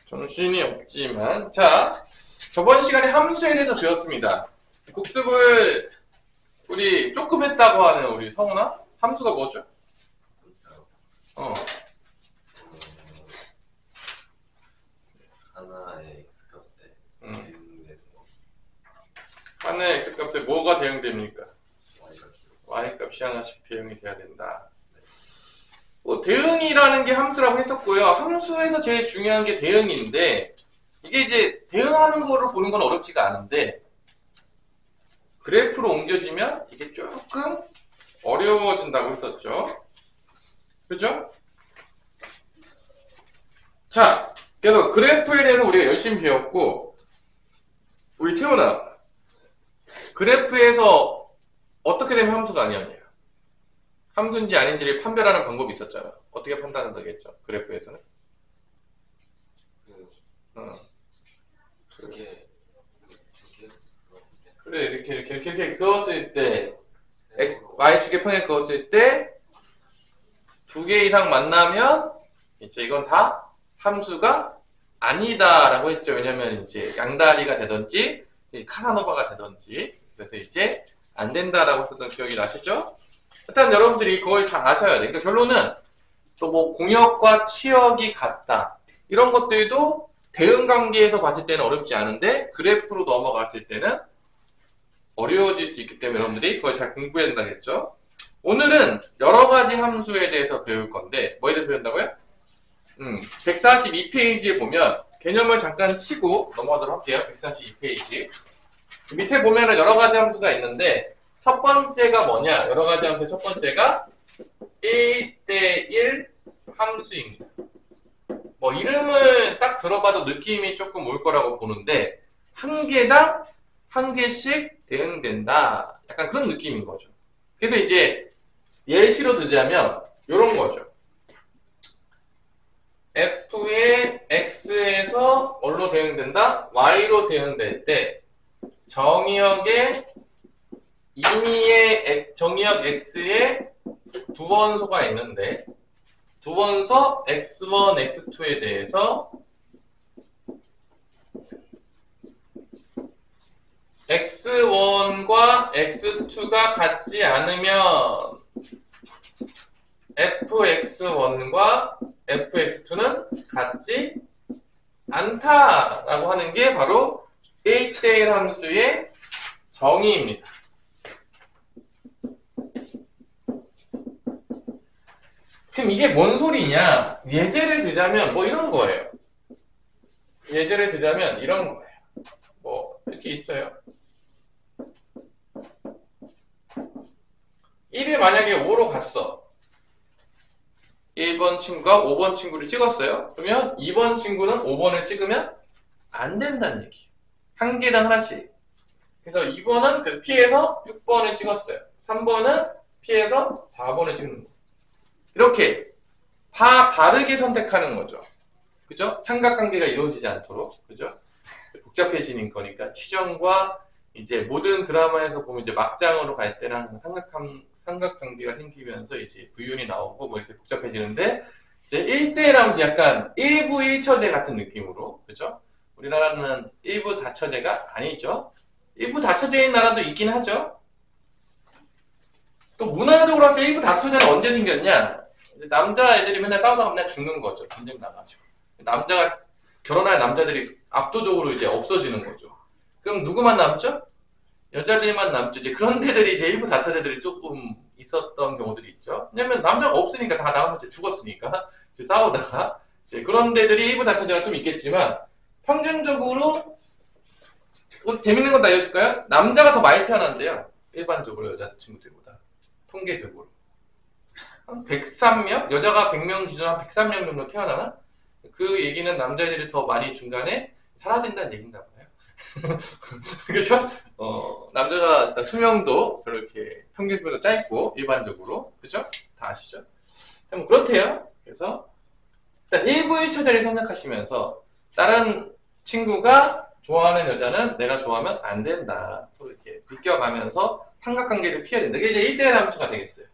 정신이 없지만. 자, 저번 시간에 함수에 대해서 배웠습니다. 복습을 우리 조금 했다고 하는 우리 성훈아? 함수가 뭐죠? 하나의 x값에 대응되는 거. 하나의 x값에 뭐가 대응됩니까? y값이. y값이 하나씩 대응이 돼야 된다. 대응이라는 게 함수라고 했었고요. 함수에서 제일 중요한 게 대응인데, 이게 이제 대응하는 거를 보는 건 어렵지가 않은데, 그래프로 옮겨지면 이게 조금 어려워진다고 했었죠. 그죠? 자, 그래서 그래프에 대해서 우리가 열심히 배웠고, 우리 태훈아, 그래프에서 어떻게 되면 함수가 아니었냐? 함수인지 아닌지를 판별하는 방법이 있었잖아. 어떻게 판단한다겠죠? 그래프에서는. 그래, 이렇게 그었을 때, y축의 평에 그었을 때, 두 개 이상 만나면, 이제 이건 다 함수가 아니다라고 했죠. 왜냐면 이제 양다리가 되든지, 카사노바가 되든지, 그래서 이제 안 된다라고 했었던 기억이 나시죠? 일단 여러분들이 그걸 잘 아셔야 돼. 그러니까 결론은 또 뭐 공역과 치역이 같다. 이런 것들도 대응 관계에서 봤을 때는 어렵지 않은데 그래프로 넘어갔을 때는 어려워질 수 있기 때문에 여러분들이 그걸 잘 공부해야 된다겠죠. 오늘은 여러 가지 함수에 대해서 배울 건데 뭐에 대해서 배운다고요? 142페이지에 보면 개념을 잠깐 치고 넘어가도록 할게요. 142페이지. 밑에 보면은 여러 가지 함수가 있는데 첫 번째가 뭐냐? 여러 가지 함수의 첫 번째가 1대1 함수입니다. 뭐 이름을 딱 들어봐도 느낌이 조금 올 거라고 보는데 한 개당 한 개씩 대응된다. 약간 그런 느낌인 거죠. 그래서 이제 예시로 들자면 이런 거죠. f의 x에서 뭘로 대응된다? y로 대응될 때 정의역의 임의의 정의역 x에 두 번소가 있는데 두 번소 x1, x2에 대해서 x1과 x2가 같지 않으면 fx1과 fx2는 같지 않다라고 하는 게 바로 1대1 함수의 정의입니다. 그럼 이게 뭔 소리냐? 예제를 들자면 뭐 이런 거예요. 예제를 들자면 이런 거예요. 뭐 이렇게 있어요. 1이 만약에 5로 갔어. 1번 친구가 5번 친구를 찍었어요. 그러면 2번 친구는 5번을 찍으면 안 된다는 얘기예요. 한 개당 하나씩. 그래서 2번은 그 피해서 6번을 찍었어요. 3번은 피해서 4번을 찍는 거예요. 이렇게 다 다르게 선택하는 거죠. 그죠? 삼각관계가 이루어지지 않도록. 그죠? 복잡해지는 거니까 치정과 이제 모든 드라마에서 보면 이제 막장으로 갈 때는 항상 삼각관계가 생기면서 이제 부윤이 나오고 뭐 이렇게 복잡해지는데 이제 1대1 하면서 약간 일부 일처제 같은 느낌으로. 그죠? 우리나라는 일부 다처제가 아니죠. 일부 다처제인 나라도 있긴 하죠. 또 문화적으로 봤을 때 일부 다처제는 언제 생겼냐? 남자애들이 맨날 싸우다가 맨날 죽는 거죠. 전쟁 나가지고. 남자가, 결혼할 남자들이 압도적으로 이제 없어지는 거죠. 그럼 누구만 남죠? 여자들만 남죠. 이제 그런 데들이 이제 일부 다처제들이 조금 있었던 경우들이 있죠. 왜냐면 남자가 없으니까 다 나가서 이제 죽었으니까. 이제 싸우다가. 이제 그런 데들이 일부 다처제가 좀 있겠지만, 평균적으로, 재밌는 건 알려줄까요? 남자가 더 많이 태어난대요. 일반적으로 여자친구들보다. 통계적으로. 한 103명? 여자가 100명 기준 한 103명 정도 태어나나? 그 얘기는 남자애들이 더 많이 중간에 사라진다는 얘기인가 봐요. 그죠? 남자가 일단 수명도 그렇게 평균적으로 짧고, 일반적으로. 그죠? 다 아시죠? 뭐 그렇대요. 그래서, 일단 1부 1처제를 생각하시면서, 다른 친구가 좋아하는 여자는 내가 좋아하면 안 된다. 이렇게 비껴가면서 삼각관계를 피해야 된다. 이게 이제 1대1 함수가 되겠어요.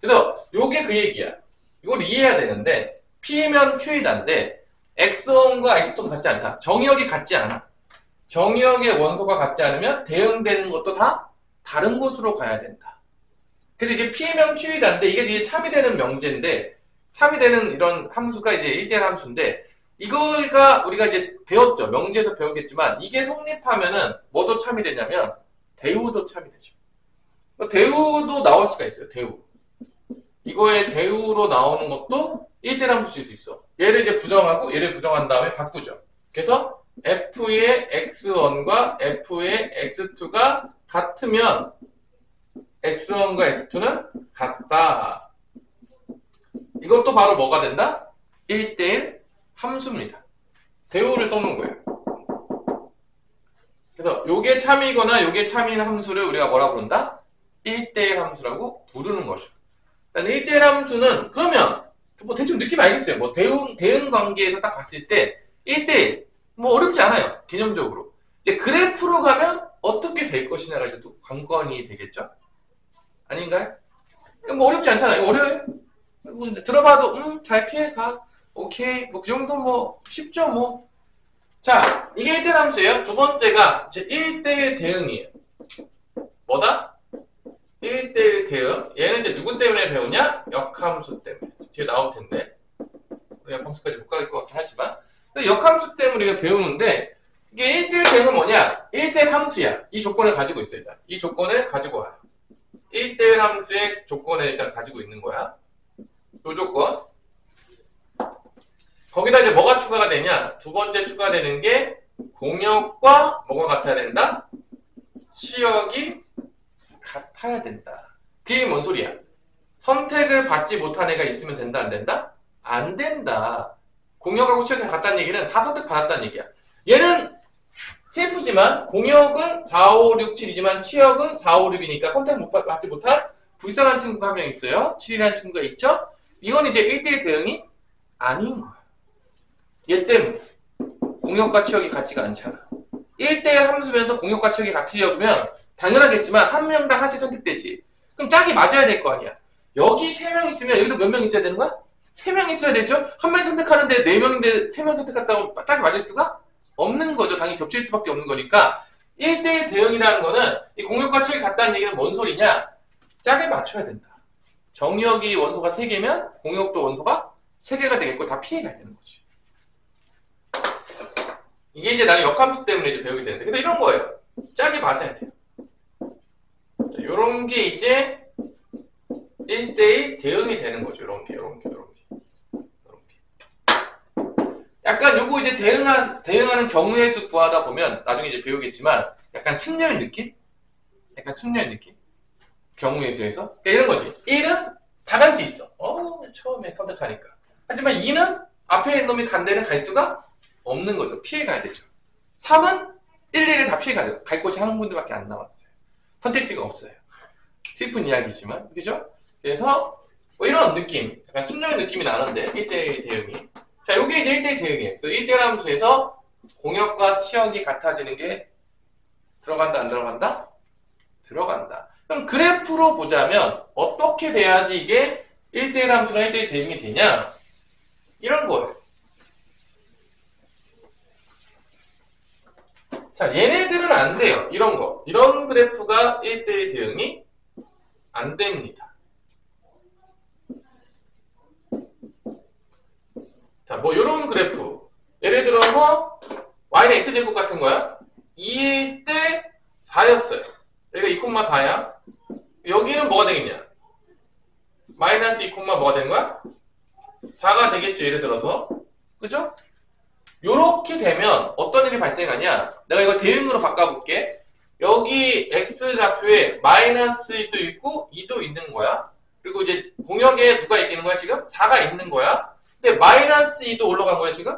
그래서 요게 그 얘기야. 이걸 이해해야 되는데 P면 Q이다인데 x1과 x2가 같지 않다. 정의역이 같지 않아. 정의역의 원소가 같지 않으면 대응되는 것도 다 다른 곳으로 가야 된다. 그래서 이게 P명 Q이다인데 이게 이제 참이 되는 명제인데 참이 되는 이런 함수가 이제 1대1 함수인데 이거가 우리가 이제 배웠죠. 명제도 배웠겠지만 이게 성립하면은 뭐도 참이 되냐면 대우도 참이 되죠. 대우도 나올 수가 있어요. 대우. 이거의 대우로 나오는 것도 1대1 함수 쓸 수 있어. 얘를 이제 부정하고 얘를 부정한 다음에 바꾸죠. 그래서 F의 X1과 F의 X2가 같으면 X1과 X2는 같다. 이것도 바로 뭐가 된다? 1대1 함수입니다. 대우를 써놓은 거예요. 그래서 요게 참이거나 요게 참인 함수를 우리가 뭐라 부른다? 1대1 함수라고 부르는 거죠. 일단 1대1 함수는 그러면 뭐 대충 느낌 알겠어요. 뭐 대응 관계에서 딱 봤을 때 1대1 뭐 어렵지 않아요. 개념적으로. 이제 그래프로 가면 어떻게 될 것이냐가 이제 또 관건이 되겠죠? 아닌가요? 뭐 어렵지 않잖아요. 어려워요? 뭐 들어봐도 잘 피해가. 오케이. 뭐 그 정도 뭐 쉽죠 뭐. 자, 이게 1대1 함수예요. 두 번째가 이제 1대1 대응이에요. 뭐다? 1대1 대응. 얘는 이제 누구 때문에 배우냐? 역함수 때문에. 뒤에 나올 텐데. 역함수까지 못 갈 것 같긴 하지만. 역함수 때문에 우리가 배우는데, 이게 1대1 대응은 뭐냐? 1대1 함수야. 이 조건을 가지고 있어, 일단. 이 조건을 가지고 와요. 1대1 함수의 조건을 일단 가지고 있는 거야. 요 조건. 거기다 이제 뭐가 추가가 되냐? 두 번째 추가되는 게, 공역과 뭐가 같아야 된다? 치역이 같아야 된다. 그게 뭔 소리야? 선택을 받지 못한 애가 있으면 된다, 안 된다? 안 된다. 공역하고 치역이 같다는 얘기는 다 선택받았다는 얘기야. 얘는 CF지만 공역은 4, 5, 6, 7이지만 치역은 4, 5, 6이니까 선택받지 못한 불쌍한 친구가 한 명 있어요. 7이라는 친구가 있죠? 이건 이제 1대1 대응이 아닌 거야. 얘 때문에. 공역과 치역이 같지가 않잖아. 1대1 함수면서 공역과 치역이 같으려면 당연하겠지만 한 명당 하나씩 선택되지. 그럼 짝이 맞아야 될 거 아니야. 여기 3명 있으면 여기도 몇 명 있어야 되는 거야? 3명 있어야 되죠? 한 명 선택하는데 4명인데 3명 선택했다고 짝이 맞을 수가 없는 거죠. 당연히 겹칠 수밖에 없는 거니까 1대1 대응이라는 거는 이 공역과 치역이 같다는 얘기는 뭔 소리냐? 짝에 맞춰야 된다. 정역이 원소가 3개면 공역도 원소가 3개가 되겠고 다 피해가야 되는 거지. 이게 이제 나는 역함수 때문에 이제 배우게 되는데 그래서 이런 거예요. 짝이 맞아야 돼요. 자, 요런 게 이제 1대1 대응이 되는 거죠. 요런 게. 약간 요거 이제 대응하는 경우의 수 구하다 보면 나중에 이제 배우겠지만 약간 승렬 느낌? 경우의 수에서. 그러니까 이런 거지. 1은 다 갈 수 있어. 처음에 선택하니까. 하지만 2는 앞에 있는 놈이 간 데는 갈 수가 없는 거죠. 피해 가야 되죠. 3은 1, 2를 다 피해 가죠. 갈 곳이 한 군데밖에 안 남았어요. 선택지가 없어요. 슬픈 이야기지만. 그죠? 그래서 뭐 이런 느낌. 약간 승렬 느낌이 나는데 1대1 대응이. 자, 요게 이제 1대1 대응이에요. 또 1대1 함수에서 공역과 치역이 같아지는 게 들어간다, 안 들어간다? 들어간다. 그럼 그래프로 보자면 어떻게 돼야지 이게 1대1 함수랑 1대1 대응이 되냐? 이런 거예요. 자, 얘네들은 안 돼요. 이런 거. 이런 그래프가 1대1 대응이 안 됩니다. 자, 뭐 요런 그래프. 예를 들어서 y는 x제곱 같은 거야. 2일 때 4였어요. 여기가 2,4야. 여기는 뭐가 되겠냐? 마이너스 2, 뭐가 되는 거야? 4가 되겠죠. 예를 들어서. 그죠? 요렇게 되면 어떤 일이 발생하냐? 내가 이거 대응으로 바꿔볼게. 여기 x좌표에 마이너스도 있고 2도 있는 거야. 그리고 이제 공역에 누가 있는 거야 지금? 4가 있는 거야. 근데 마이너스 2도 올라간 거야 지금?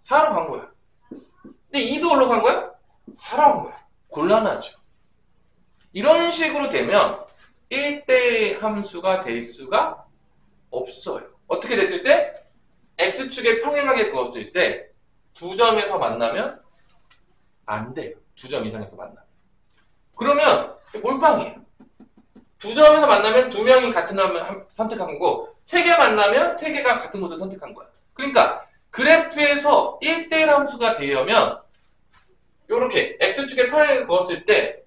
4로 간 거야. 근데 2도 올라간 거야? 4로 간 거야. 곤란하죠. 이런 식으로 되면 1대1 함수가 될 수가 없어요. 어떻게 됐을 때? x축에 평행하게 그었을 때 두 점에서 만나면 안 돼요. 두 점 이상에서 만나면. 그러면 몰빵이에요. 두 점에서 만나면 두 명이 같은 점을 선택한 거고 세 개 만나면 세 개가 같은 곳을 선택한 거야. 그러니까 그래프에서 1대1 함수가 되려면 요렇게 x축에 평행을 그었을 때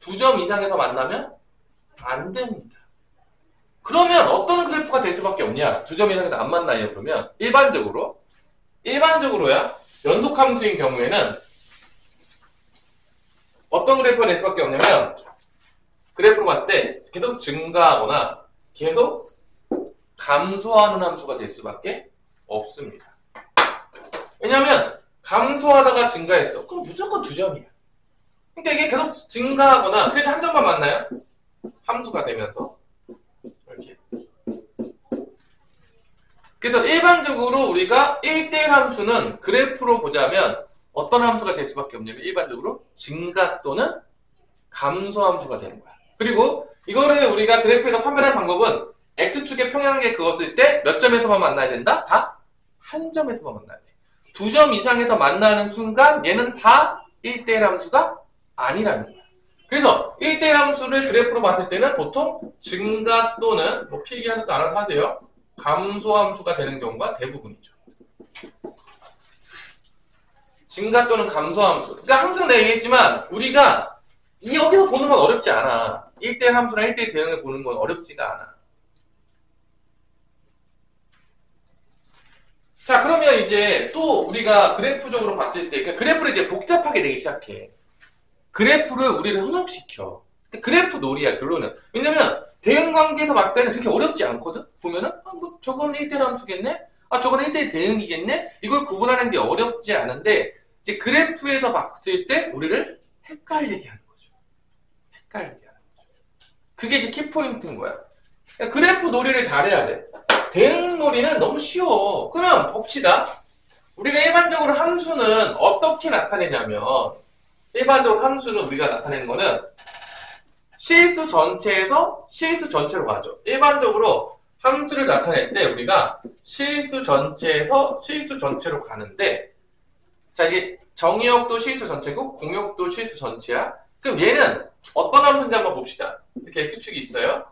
2점 이상에서 만나면 안 됩니다. 그러면 어떤 그래프가 될 수밖에 없냐? 2점 이상에서 안 만나요. 그러면 일반적으로야 연속함수인 경우에는 어떤 그래프가 될 수밖에 없냐면 그래프로 봤을 때 계속 증가하거나 계속 감소하는 함수가 될 수밖에 없습니다. 왜냐하면 감소하다가 증가했어. 그럼 무조건 2점이야. 그러니까 이게 계속 증가하거나 그래도 한 점만 만나요? 함수가 되면서 이렇게. 그래서 일반적으로 우리가 1대1 함수는 그래프로 보자면 어떤 함수가 될 수밖에 없냐면 일반적으로 증가 또는 감소 함수가 되는 거야. 그리고 이거를 우리가 그래프에서 판별하는 방법은 x축에 평행하게 그었을 때 몇 점에서만 만나야 된다? 다 한 점에서만 만나야 돼. 2점 이상에서 만나는 순간 얘는 다 1대1 함수가 아니라는 거야. 그래서 1대1 함수를 그래프로 봤을 때는 보통 증가 또는 뭐 필기하셔도 알아서 하세요. 감소 함수가 되는 경우가 대부분이죠. 증가 또는 감소 함수. 그러니까 항상 내가 얘기했지만 우리가 여기서 보는 건 어렵지 않아. 1대1 함수랑 1대1 대응을 보는 건 어렵지가 않아. 자, 그러면 이제 또 우리가 그래프적으로 봤을 때, 그러니까 그래프를 이제 복잡하게 내기 시작해. 그래프를 우리를 혼합시켜. 그래프 놀이야, 결론은. 왜냐면, 대응 관계에서 봤을 때는 그렇게 어렵지 않거든? 보면은, 뭐, 저건 1대1 함수겠네? 저건 1대1 대응이겠네? 이걸 구분하는 게 어렵지 않은데, 이제 그래프에서 봤을 때, 우리를 헷갈리게 하는 거죠. 헷갈리게 하는 거죠. 그게 이제 키포인트인 거야. 그러니까 그래프 놀이를 잘해야 돼. 대응 놀이는 너무 쉬워. 그럼 봅시다. 우리가 일반적으로 함수는 어떻게 나타내냐면 일반적으로 함수는 우리가 나타내는 거는 실수 전체에서 실수 전체로 가죠. 일반적으로 함수를 나타낼 때 우리가 실수 전체에서 실수 전체로 가는데 자 이게 정의역도 실수 전체고 공역도 실수 전체야. 그럼 얘는 어떤 함수인지 한번 봅시다. 이렇게 x축이 있어요.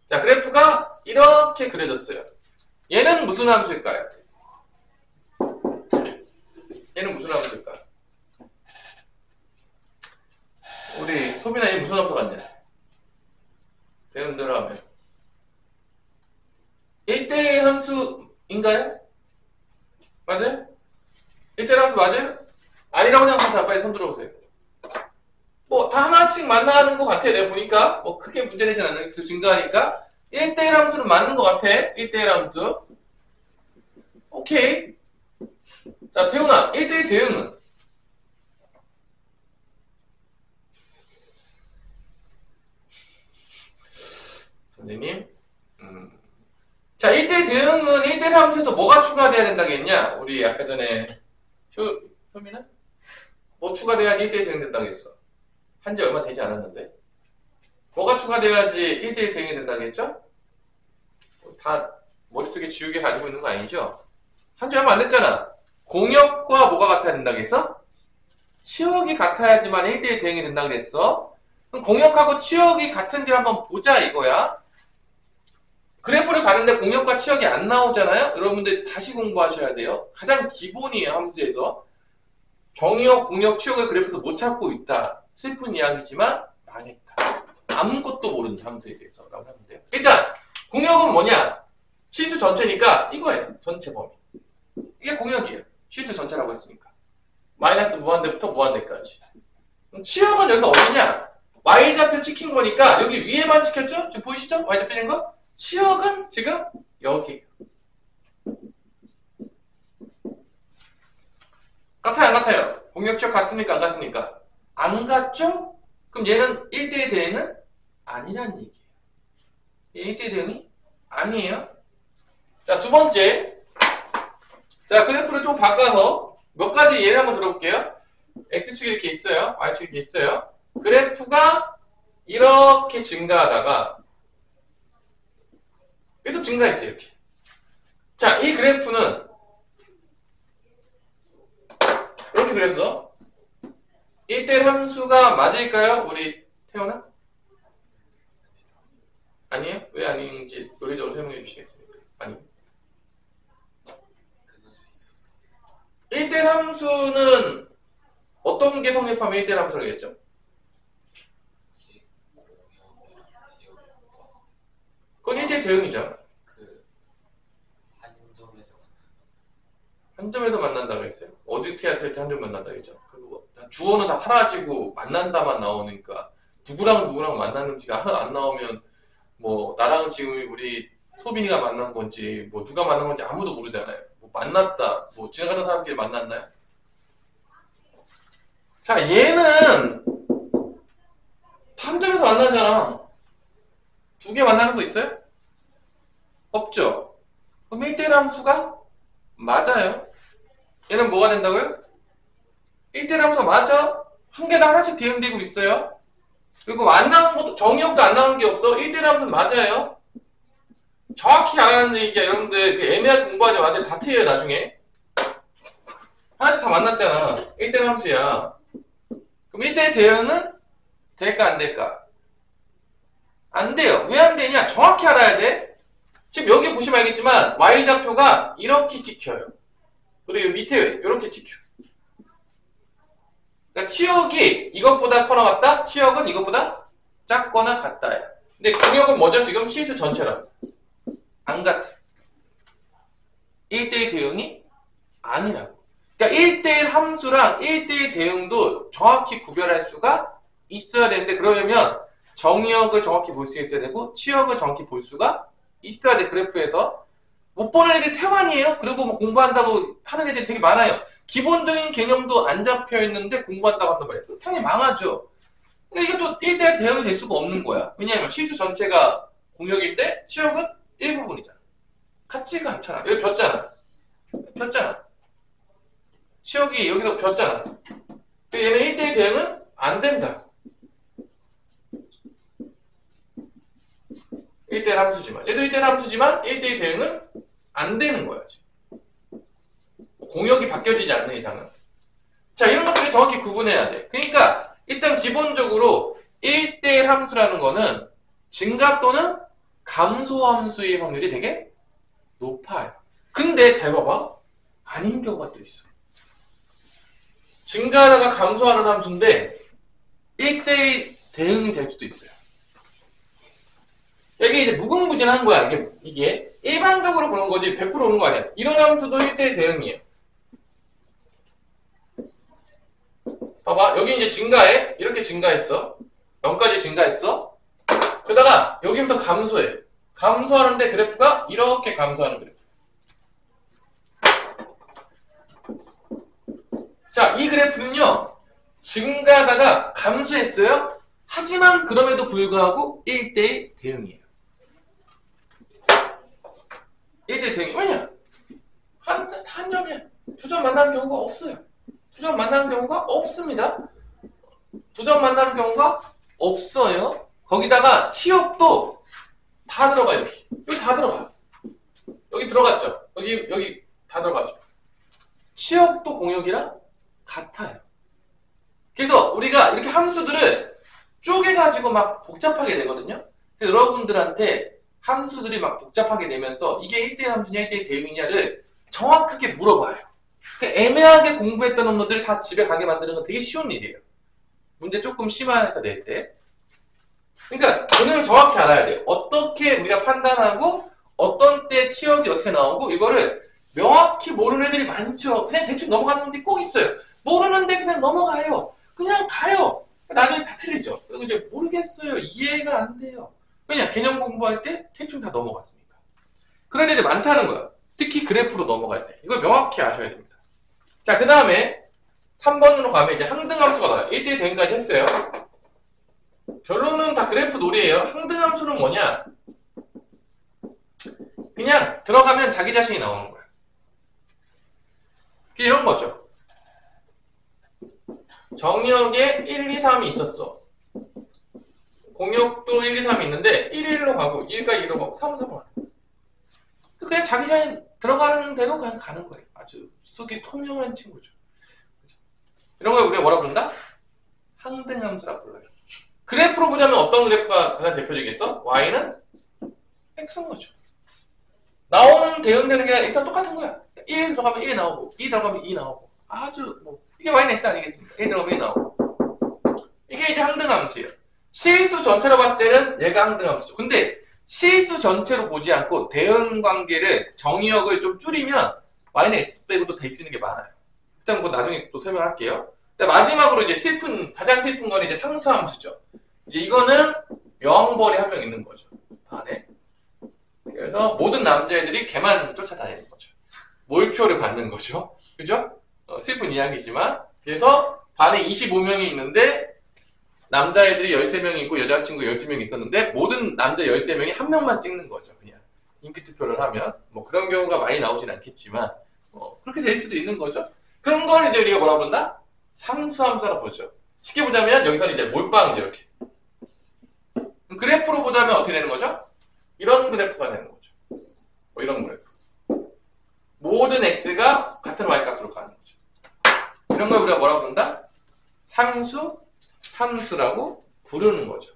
자, 그래프가 이렇게 그려졌어요. 얘는 무슨 함수일까요? 얘는 무슨 함수일까? 우리 소빈아 얘 무슨 함수 같냐? 배운 대로 하면 1대1 함수인가요? 맞아요? 1대1 함수 맞아요? 아니라고 생각하세요? 빨리 손 들어보세요. 뭐 다 하나씩 만나는 것 같아. 내가 보니까 뭐 크게 문제되진 않는 계속 증가하니까 1대1 함수는 맞는 것 같아. 1대1 함수. 오케이. 자, 태훈아 1대1 대응은? 선생님 자, 1대1 대응은 1대1 함수에서 뭐가 추가돼야 된다겠냐? 우리 아까 전에 효민아? 뭐 추가돼야지 1대1 대응 된다고 했어? 한지 얼마 되지 않았는데 뭐가 추가돼야지 1대1 대응이 된다고 했죠? 다 머릿속에 지우개 가지고 있는 거 아니죠? 한지 얼마 안 됐잖아. 공역과 뭐가 같아야 된다고 했어? 치역이 같아야지만 1대1 대응이 된다고 했어. 그럼 공역하고 치역이 같은지를 한번 보자 이거야. 그래프를 가는데 공역과 치역이 안 나오잖아요? 여러분들 다시 공부하셔야 돼요. 가장 기본이에요, 함수에서. 정의역, 공역, 치역을 그래프에서 못 찾고 있다. 슬픈 이야기지만 망했다. 아무것도 모르는 함수에 대해서 라고 하면 돼요. 일단 공역은 뭐냐? 실수 전체니까 이거예요. 전체 범위. 이게 공역이에요. 실수 전체라고 했으니까. 마이너스 무한대부터 무한대까지. 치역은 여기서 어디냐? Y좌표 찍힌 거니까 여기 위에만 찍혔죠? 지금 보이시죠? Y좌표 찍힌 거? 치역은 지금 여기에요. 같아요, 안 같아요? 공역 치역 같으니까 안 같으니까? 안 같죠? 그럼 얘는 1대1 대응은 아니란 얘기예요. 1대1 대응이 아니에요. 자, 두 번째. 자, 그래프를 좀 바꿔서 몇 가지 예를 한번 들어볼게요. X축이 이렇게 있어요. Y축이 이렇게 있어요. 그래프가 이렇게 증가하다가 얘도 증가했어요. 이렇게. 자, 이 그래프는 이렇게 그렸어. 1대1 함수가 맞을까요? 우리 태연아? 아니에요? 왜 아닌지 논리적으로 설명해 주시겠습니까? 아니요. 함수는 어떤 게 성립하면 1대1 함수라겠죠? 혹시 공역이랑 지역에서 그건 1대1 대응이잖아. 그 한점에서 한 점에서 만난다고 했어요. 어떻게 해야 될 때 한 점 만난다고 했죠. 그리고 주어는 다 사라지고 만난다만 나오니까 누구랑 누구랑 만났는지가 하나 안 나오면 뭐 나랑 지금 우리 소빈이가 만난 건지 뭐 누가 만난 건지 아무도 모르잖아요. 뭐 만났다, 뭐 지나가는 사람끼리 만났나요? 자, 얘는 한 점에서 만나잖아. 두 개 만나는 거 있어요? 없죠. 그럼 1대1 함수가 맞아요. 얘는 뭐가 된다고요? 1대1 함수가 맞아. 한 개당 하나씩 대응되고 있어요. 그리고 안 나온 것도 정의역도 안 나온 게 없어. 1대1 함수는 맞아요. 정확히 알아는 얘기야. 여러분들 그 애매하게 공부하지 마세요. 다 틀려요 나중에. 하나씩 다 만났잖아. 1대1 함수야. 그럼 1대1 대응은 될까 안 될까? 안 돼요. 왜 안 되냐? 정확히 알아야 돼. 지금 여기 보시면 알겠지만 y좌표가 이렇게 찍혀요. 그리고 밑에 이렇게 찍혀. 그러니까 치역이 이것보다 커나 같다? 치역은 이것보다 작거나 같다야. 근데 공역은 뭐죠? 지금 실수 전체라. 안 같아. 1대1 대응이 아니라고. 그러니까 1대1 함수랑 1대1 대응도 정확히 구별할 수가 있어야 되는데 그러려면 정의역을 정확히 볼 수 있어야 되고 치역을 정확히 볼 수가 있어야 돼. 그래프에서 못 보는 애들이 태반이에요. 그리고 뭐 공부한다고 하는 애들이 되게 많아요. 기본적인 개념도 안 잡혀 있는데 공부한다고 한단 말이에요. 당연히 망하죠. 그러니까 이게 또 1대1 대응이 될 수가 없는 거야. 왜냐하면 실수 전체가 공역인데 치역은 일부분이잖아. 같지가 않잖아. 여기 폈잖아. 폈잖아. 치역이 여기서 폈잖아. 얘는 1대1 대응은 안 된다. 1대1 함수지만 얘도 1대1 함수지만 1대1 대응은 안 되는 거야. 공역이 바뀌어지지 않는 이상은. 자, 이런 것들을 정확히 구분해야 돼. 그러니까 일단 기본적으로 1대1 함수라는 거는 증가 또는 감소 함수의 확률이 되게 높아요. 근데 잘 봐봐. 아닌 경우가 또 있어. 증가하다가 감소하는 함수인데 1대1 대응이 될 수도 있어요. 이게 이제 무궁무진한 거야. 이게 일반적으로 보는 거지 100% 오는 거 아니야. 이런 함수도 1대1 대응이에요. 봐봐. 여기 이제 증가해. 이렇게 증가했어. 0까지 증가했어. 그러다가 여기부터 감소해. 감소하는데 그래프가 이렇게 감소하는 그래프. 자, 이 그래프는요. 증가하다가 감소했어요. 하지만 그럼에도 불구하고 1대1 대응이에요. 1대1 대응이 왜냐? 한 점이야. 두 점 만나는 경우가 없어요. 두 점 만나는 경우가 없습니다. 두 점 만나는 경우가 없어요. 거기다가 치역도 다 들어가 여기. 여기 다 들어가. 여기 들어갔죠. 여기 다 들어가죠. 치역도 공역이랑 같아요. 그래서 우리가 이렇게 함수들을 쪼개가지고 막 복잡하게 되거든요. 그래서 여러분들한테 함수들이 막 복잡하게 되면서 이게 1대1 함수냐 1대1 대응이냐를 정확하게 물어봐요. 그러니까 애매하게 공부했던 놈들이 다 집에 가게 만드는 건 되게 쉬운 일이에요. 문제 조금 심화해서 낼 때. 그러니까 오늘 정확히 알아야 돼요. 어떻게 우리가 판단하고 어떤 때 치역이 어떻게 나오고 이거를 명확히 모르는 애들이 많죠. 그냥 대충 넘어가는 놈들이 꼭 있어요. 모르는데 그냥 넘어가요. 그냥 가요. 나중에 다 틀리죠. 그리고 이제 모르겠어요. 이해가 안 돼요. 왜냐? 개념 공부할 때 대충 다 넘어갔으니까. 그런 애들이 많다는 거야. 특히 그래프로 넘어갈 때. 이걸 명확히 아셔야 됩니다. 자, 그 다음에 3번으로 가면 이제 항등함수가 나와요. 1대1 대응까지 했어요. 결론은 다 그래프 놀이에요. 항등함수는 뭐냐? 그냥 들어가면 자기 자신이 나오는 거야. 이런 거죠. 정역에 1, 2, 3이 있었어. 공역도 1, 2, 3이 있는데 1, 1로 가고 1과 2로 가고 3, 3로 가고 그냥 자기 자신 들어가는 대로 그냥 가는 거예요. 아주 속이 통영한 친구죠. 이런 걸 우리가 뭐라 부른다? 항등함수라 불러요. 그래프로 보자면 어떤 그래프가 가장 대표적이겠어? y는 x인 거죠. 나오는 대응되는 게 일단 똑같은 거야. 1 들어가면 1 나오고 2 들어가면 2 나오고 아주 뭐 이게 y는 x 아니겠습니까? a 들어가면 a 나오고 이게 이제 항등함수예요. 실수 전체로 봤을 때는 얘가 항등함수죠. 근데 실수 전체로 보지 않고 대응 관계를 정의역을 좀 줄이면 y는 x 빼고도 될 수 있는 게 많아요. 일단 뭐 나중에 또 설명할게요. 마지막으로 이제 가장 슬픈 건 이제 상수함수죠. 이제 이거는 여왕벌이 한 명 있는 거죠. 반에. 그래서 모든 남자애들이 걔만 쫓아다니는 거죠. 몰표를 받는 거죠. 그죠? 슬픈 이야기지만. 그래서 반에 25명이 있는데 남자애들이 13명이 있고 여자친구 12명이 있었는데 모든 남자 13명이 한 명만 찍는 거죠. 그냥 인기투표를 하면. 뭐 그런 경우가 많이 나오진 않겠지만 그렇게 될 수도 있는 거죠. 그런 걸 이제 우리가 뭐라 부른다? 상수함수라고 보죠. 쉽게 보자면 여기서는 이제 몰빵이죠. 이렇게. 그래프로 보자면 어떻게 되는 거죠? 이런 그래프가 되는 거죠. 이런 그래프. 모든 x가 같은 y값으로 가는 거죠. 이런 걸 우리가 뭐라고 부른다? 상수, 함수라고 부르는 거죠.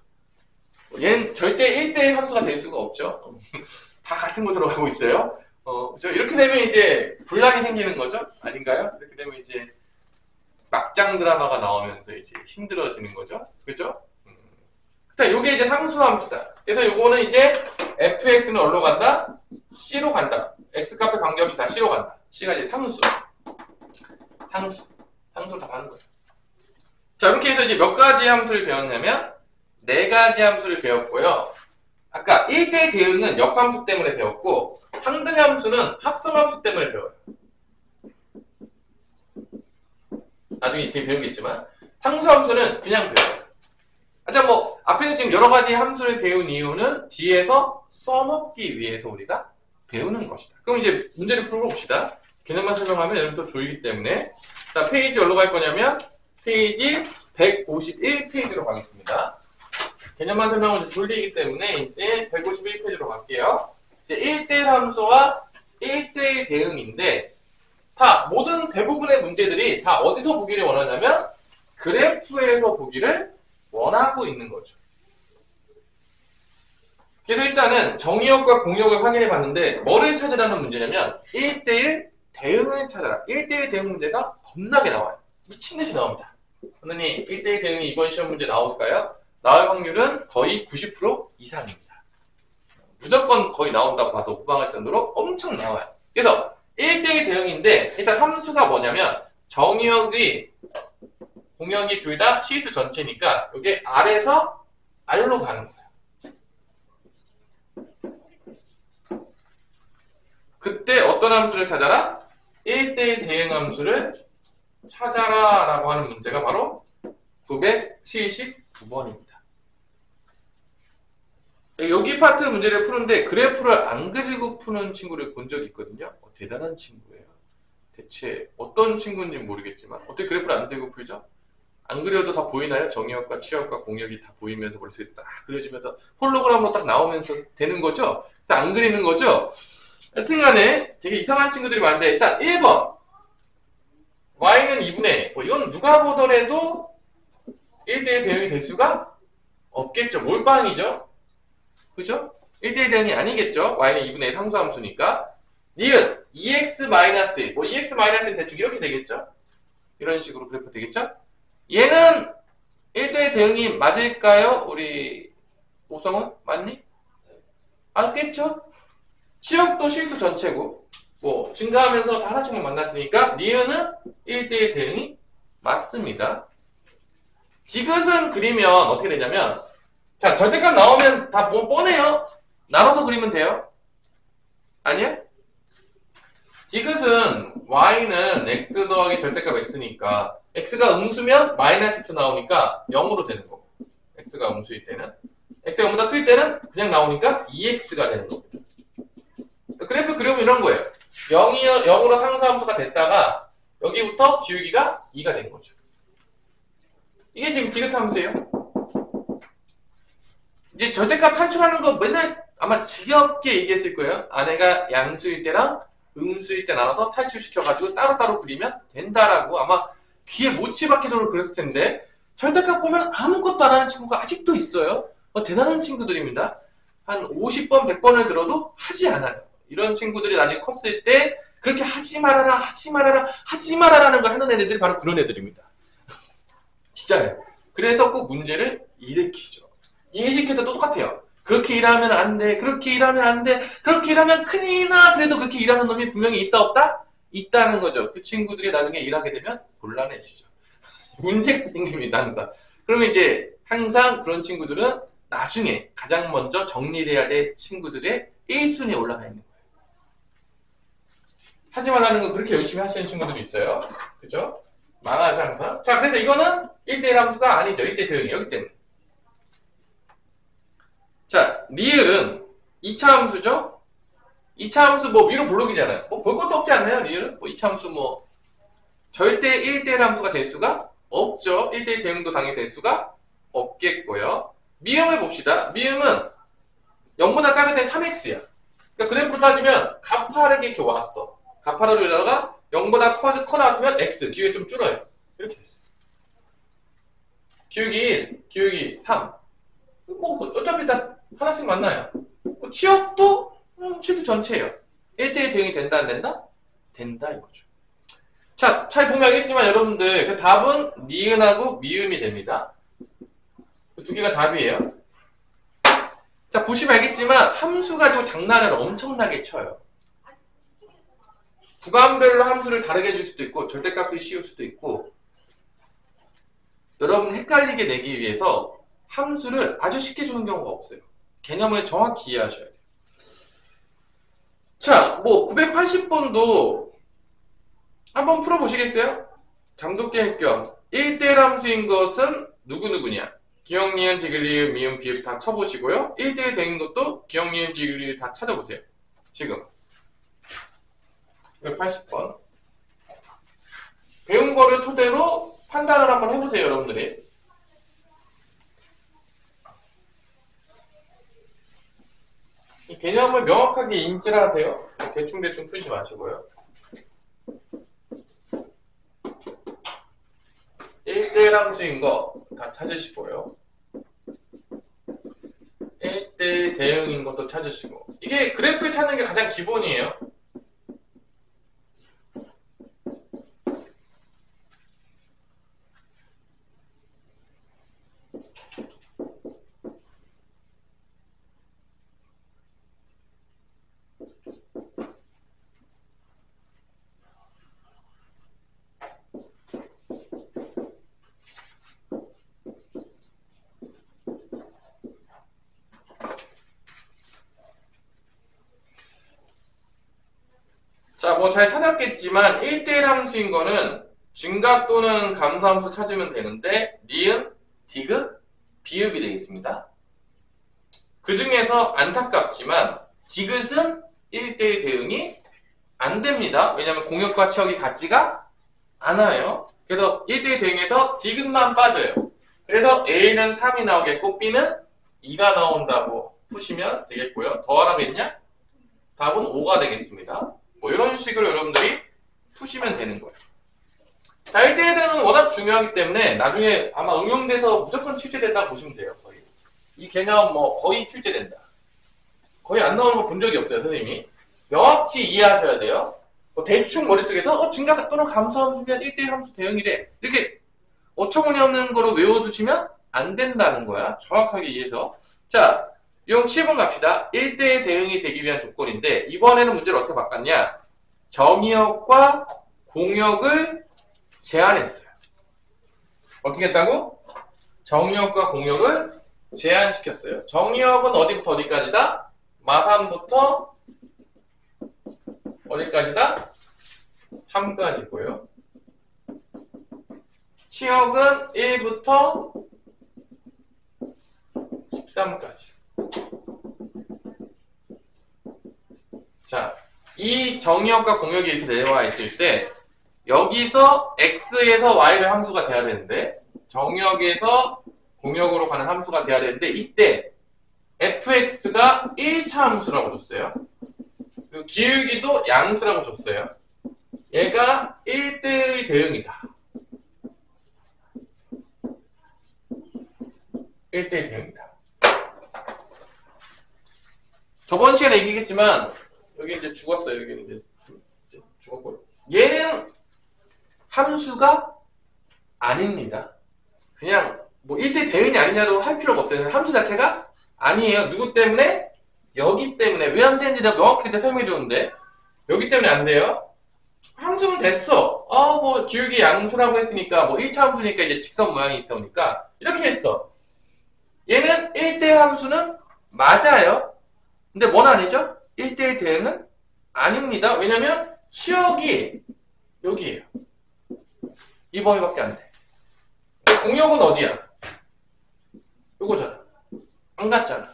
얘는 절대 1대1 함수가 될 수가 없죠. 다 같은 곳으로 가고 있어요. 그렇죠? 이렇게 되면 이제 분란이 생기는 거죠? 아닌가요? 이렇게 되면 이제 막장 드라마가 나오면서 이제 힘들어지는 거죠. 그죠? 요게 이제 상수함수다. 그래서 요거는 이제 fx는 어디로 간다? c로 간다. x값에 관계없이 다 c로 간다. c가 이제 상수로 다 가는 거죠. 자, 이렇게 해서 이제 몇 가지 함수를 배웠냐면 4가지 함수를 배웠고요. 아까 1대1 대응은 역함수 때문에 배웠고 항등함수는 합성함수 때문에 배워요. 나중에 이렇게 배우겠지만 상수함수는 그냥 배워요. 하여튼 뭐 앞에서 지금 여러 가지 함수를 배운 이유는 뒤에서 써먹기 위해서 우리가 배우는 것이다. 그럼 이제 문제를 풀어봅시다. 개념만 설명하면 여러분 또 조이기 때문에. 자, 페이지 어디로 갈 거냐면 페이지 151페이지로 가겠습니다. 개념만 설명은 졸리기 때문에 이제 151페이지로 갈게요. 이제 1대1 함수와 1대1 대응인데 모든 대부분의 문제들이 다 어디서 보기를 원하냐면 그래프에서 보기를 원하고 있는 거죠. 그래서 일단은 정의역과 공역을 확인해 봤는데 뭐를 찾으라는 문제냐면 1대1 대응을 찾아라. 1대1 대응 문제가 겁나게 나와요. 미친듯이 나옵니다. 선생님 1대1 대응이 이번 시험 문제 나올까요? 나올 확률은 거의 90% 이상입니다. 무조건 거의 나온다고 봐도 무방할 정도로 엄청 나와요. 그래서 1대1 대응인데 일단 함수가 뭐냐면 정의역이 공역이 둘 다 실수 전체니까 이게 R에서 R로 가는 거예요. 그때 어떤 함수를 찾아라? 1대1 대응 함수를 찾아라 라고 하는 문제가 바로 979번입니다. 여기 파트 문제를 푸는데 그래프를 안 그리고 푸는 친구를 본 적이 있거든요. 대단한 친구예요. 대체 어떤 친구인지 모르겠지만 어떻게 그래프를 안 그리고 풀죠? 안 그려도 다 보이나요? 정의역과 치역과 공역이 다 보이면서 머릿속에 딱 그려지면서 홀로그램으로 딱 나오면서 되는 거죠? 안 그리는 거죠? 여튼간에 되게 이상한 친구들이 많은데 일단 1번 y는 2분의 1 이건 누가 보더라도 1대1 대응이 될 수가 없겠죠. 몰빵이죠. 그죠? 1대1 대응이 아니겠죠. y는 2분의 1 상수함수니까 니은 2x-1 뭐 2x-는 대충 이렇게 되겠죠. 이런 식으로 그래프 되겠죠. 얘는 1대1 대응이 맞을까요? 우리 오성은? 맞니? 맞겠죠? 치역도 실수 전체고 뭐 증가하면서 다 하나씩만 만났으니까 니은은 1대1 대응이 맞습니다. 디귿은 그리면 어떻게 되냐면 자 절대값 나오면 다 뭐 뻔해요. 나눠서 그리면 돼요. 아니야? 디귿은 y는 x 더하기 절대값 x니까 x가 음수면 마이너스 x 나오니까 0으로 되는 거고 x가 음수일 때는 x가 0보다 클 때는 그냥 나오니까 2x가 되는 겁니다. 그래프 그려보면 이런 거예요. 0으로 상수함수가 됐다가 여기부터 기울기가 2가 된 거죠. 이게 지금 디귿 함수예요. 이제 절대값 탈출하는 거 맨날 아마 지겹게 얘기했을 거예요. 아내가 양수일 때랑 음수일 때 나눠서 탈출시켜가지고 따로따로 그리면 된다라고 아마 귀에 못이 박히도록 그랬을 텐데 절대값 보면 아무것도 안 하는 친구가 아직도 있어요. 대단한 친구들입니다. 한 50번, 100번을 들어도 하지 않아요. 이런 친구들이 나중에 컸을 때 그렇게 하지 말아라, 하지 말아라, 하지 말아라는 걸 하는 애들이 바로 그런 애들입니다. 진짜요. 그래서 꼭 문제를 일으키죠. 인식해도 똑같아요. 그렇게 일하면 안 돼, 그렇게 일하면 안 돼, 그렇게 일하면 큰일 나. 그래도 그렇게 일하는 놈이 분명히 있다 없다? 있다는 거죠. 그 친구들이 나중에 일하게 되면 곤란해지죠. 문제가 생깁니다, 항상. 그러면 이제 항상 그런 친구들은 나중에 가장 먼저 정리돼야 될 친구들의 1순위에 올라가 있는 거예요. 하지 말라는 거 그렇게 열심히 하시는 친구들이 있어요. 그죠? 망하죠, 항상. 자, 그래서 이거는 1대1 함수가 아니죠. 1대1 대응이에요. 여기 때문에. 자, 리을은 2차 함수죠? 2차 함수 뭐 위로 블록이잖아요. 뭐 볼 것도 없지 않나요, 리을은? 뭐 2차 함수 뭐 절대 1대1 함수가 될 수가 없죠. 1대1 대응도 당연히 될 수가 없겠고요. 미음을 봅시다. 미음은 0보다 작은 데는 3x야. 그러니까 그래프로 따지면 가파르게 이렇게 왔어. 가파르로다가 0보다 커 나왔으면 x, 기울기 좀 줄어요. 이렇게 됐어요. 기울기 1, 기울기 3. 뭐 어차피 다 하나씩 만나요. 치역도 치수 전체예요. 1대1 대응이 된다 안 된다? 된다 이거죠. 자, 잘 보면 알겠지만 여러분들 그 답은 니은하고 미음이 됩니다. 그 두 개가 답이에요. 자, 보시면 알겠지만 함수 가지고 장난을 엄청나게 쳐요. 구간별로 함수를 다르게 줄 수도 있고 절대값을 씌울 수도 있고 여러분 헷갈리게 내기 위해서 함수를 아주 쉽게 주는 경우가 없어요. 개념을 정확히 이해하셔야 돼요. 자, 뭐 980번도 한번 풀어보시겠어요? 잠독계 겸 1대1 함수인 것은 누구누구냐? 기억, 니은, 디귿, 리을, 미음, 비읍 다 쳐보시고요. 1대1 되는 것도 기억, 니은, 디귿, 리을 다 찾아보세요. 지금 980번 배운 거를 토대로 판단을 한번 해보세요, 여러분들이. 이 개념을 명확하게 인지를 하세요. 대충대충 풀지 마시고요. 1대1 함수인 거 다 찾으시고요. 1대1 대응인 것도 찾으시고. 이게 그래프를 찾는 게 가장 기본이에요. 자, 뭐 잘 찾았겠지만 1대1 함수인 거는 증가 또는 감소함수 찾으면 되는데 니은, 디귿, 비읍이 되겠습니다. 그 중에서 안타깝지만 디귿은 1대1 대응이 안 됩니다. 왜냐하면 공역과 치역이 같지가 않아요. 그래서 1대1 대응에서 디귿만 빠져요. 그래서 A는 3이 나오겠고 B는 2가 나온다고 푸시면 되겠고요. 더하라겠냐? 답은 5가 되겠습니다. 뭐 이런 식으로 여러분들이 푸시면 되는 거예요. 자, 1대1 대응은 워낙 중요하기 때문에 나중에 아마 응용돼서 무조건 출제된다고 보시면 돼요. 거의. 이 개념 뭐 거의 출제된다. 거의 안 나오는 거 본 적이 없어요, 선생님이. 명확히 이해하셔야 돼요. 뭐 대충 머릿속에서 증가 또는 감소함수면 1대1 함수 대응이래. 이렇게 어처구니없는 거로 외워두시면 안 된다는 거야. 정확하게 이해해서. 자, 용 7번 갑시다. 1대1 대응이 되기 위한 조건인데 이번에는 문제를 어떻게 바꿨냐? 정의역과 공역을 제한했어요. 어떻게 했다고? 정의역과 공역을 제한시켰어요. 정의역은 어디부터 어디까지다? 마3부터 어디까지다? 3까지고요. 치역은 1부터 13까지. 자, 이 정의역과 공역이 이렇게 내려와 있을 때 여기서 x에서 y를 함수가 돼야 되는데 정의역에서 공역으로 가는 함수가 돼야 되는데 이때 fx가 1차 함수라고 줬어요. 그리고 기울기도 양수라고 줬어요. 얘가 1대1 대응이다. 1대1 대응이다. 저번 시간에 얘기했지만 여기 이제 죽었어요. 여기 이제 죽었고요. 얘는 함수가 아닙니다. 그냥 뭐 1대 대응이 아니냐도 할 필요가 없어요. 함수 자체가 아니에요. 누구 때문에? 여기 때문에. 왜 안 되는지 내가 명확하게 설명해 줬는데 여기 때문에 안 돼요. 함수는 됐어. 뭐 기울기 양수라고 했으니까 뭐 1차 함수니까 이제 직선 모양이 있다 보니까 이렇게 했어. 얘는 1대1 함수는 맞아요. 근데 뭔 아니죠? 1대1 대응은 아닙니다. 왜냐면 시역이 여기에요. 이 범위밖에 안 돼. 공역은 어디야? 요거잖아. 안 같잖아.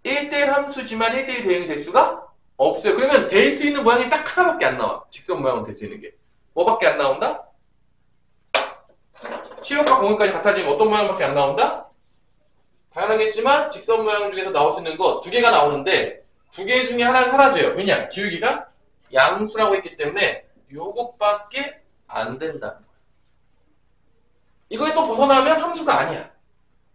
1대1 함수지만 1대1 대응이 될 수가 없어요. 그러면 될 수 있는 모양이 딱 하나밖에 안 나와. 직선 모양은 될 수 있는 게. 뭐밖에 안 나온다? 시역과 공역까지 같아지면 어떤 모양밖에 안 나온다? 당연하겠지만 직선 모양 중에서 나올 수 있는 거 두 개가 나오는데 두 개 중에 하나는 사라져요. 왜냐? 기울기가 양수라고 했기 때문에 요것밖에 안 된다는 거야. 이거에 또 벗어나면 함수가 아니야.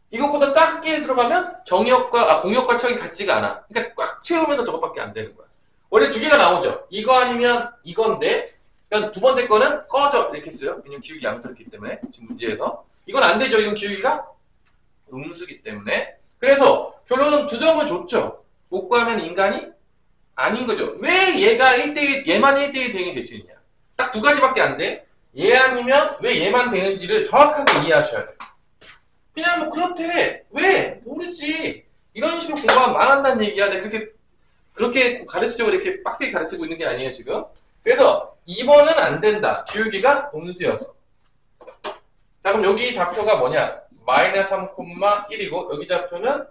이것보다 작게 들어가면 공역과 척이 같지가 않아. 그러니까 꽉 채우면서 저것밖에 안 되는 거야. 원래 두 개가 나오죠. 이거 아니면 이건데 그러니까 두 번째 거는 꺼져 이렇게 했어요. 왜냐면 기울기 양수였기 때문에 지금 문제에서 이건 안 되죠. 이건 기울기가 음수기 때문에. 그래서 결론은 두 점을 줬죠. 못 구하면 인간이 아닌 거죠. 왜 얘가 1대1 얘만 1대1 대응이 될 수 있냐. 딱 두 가지밖에 안 돼. 얘 아니면 왜 얘만 되는지를 정확하게 이해하셔야 돼. 그냥 뭐 그렇대. 왜? 모르지. 이런 식으로 공부하면 망한다는 얘기야. 내가 그렇게 가르치려고 이렇게 빡세게 가르치고 있는 게 아니에요, 지금. 그래서 2번은 안 된다. 기울기가 음수여서. 자, 그럼 여기 좌표가 뭐냐? 마이너스 3,1이고 여기 좌표는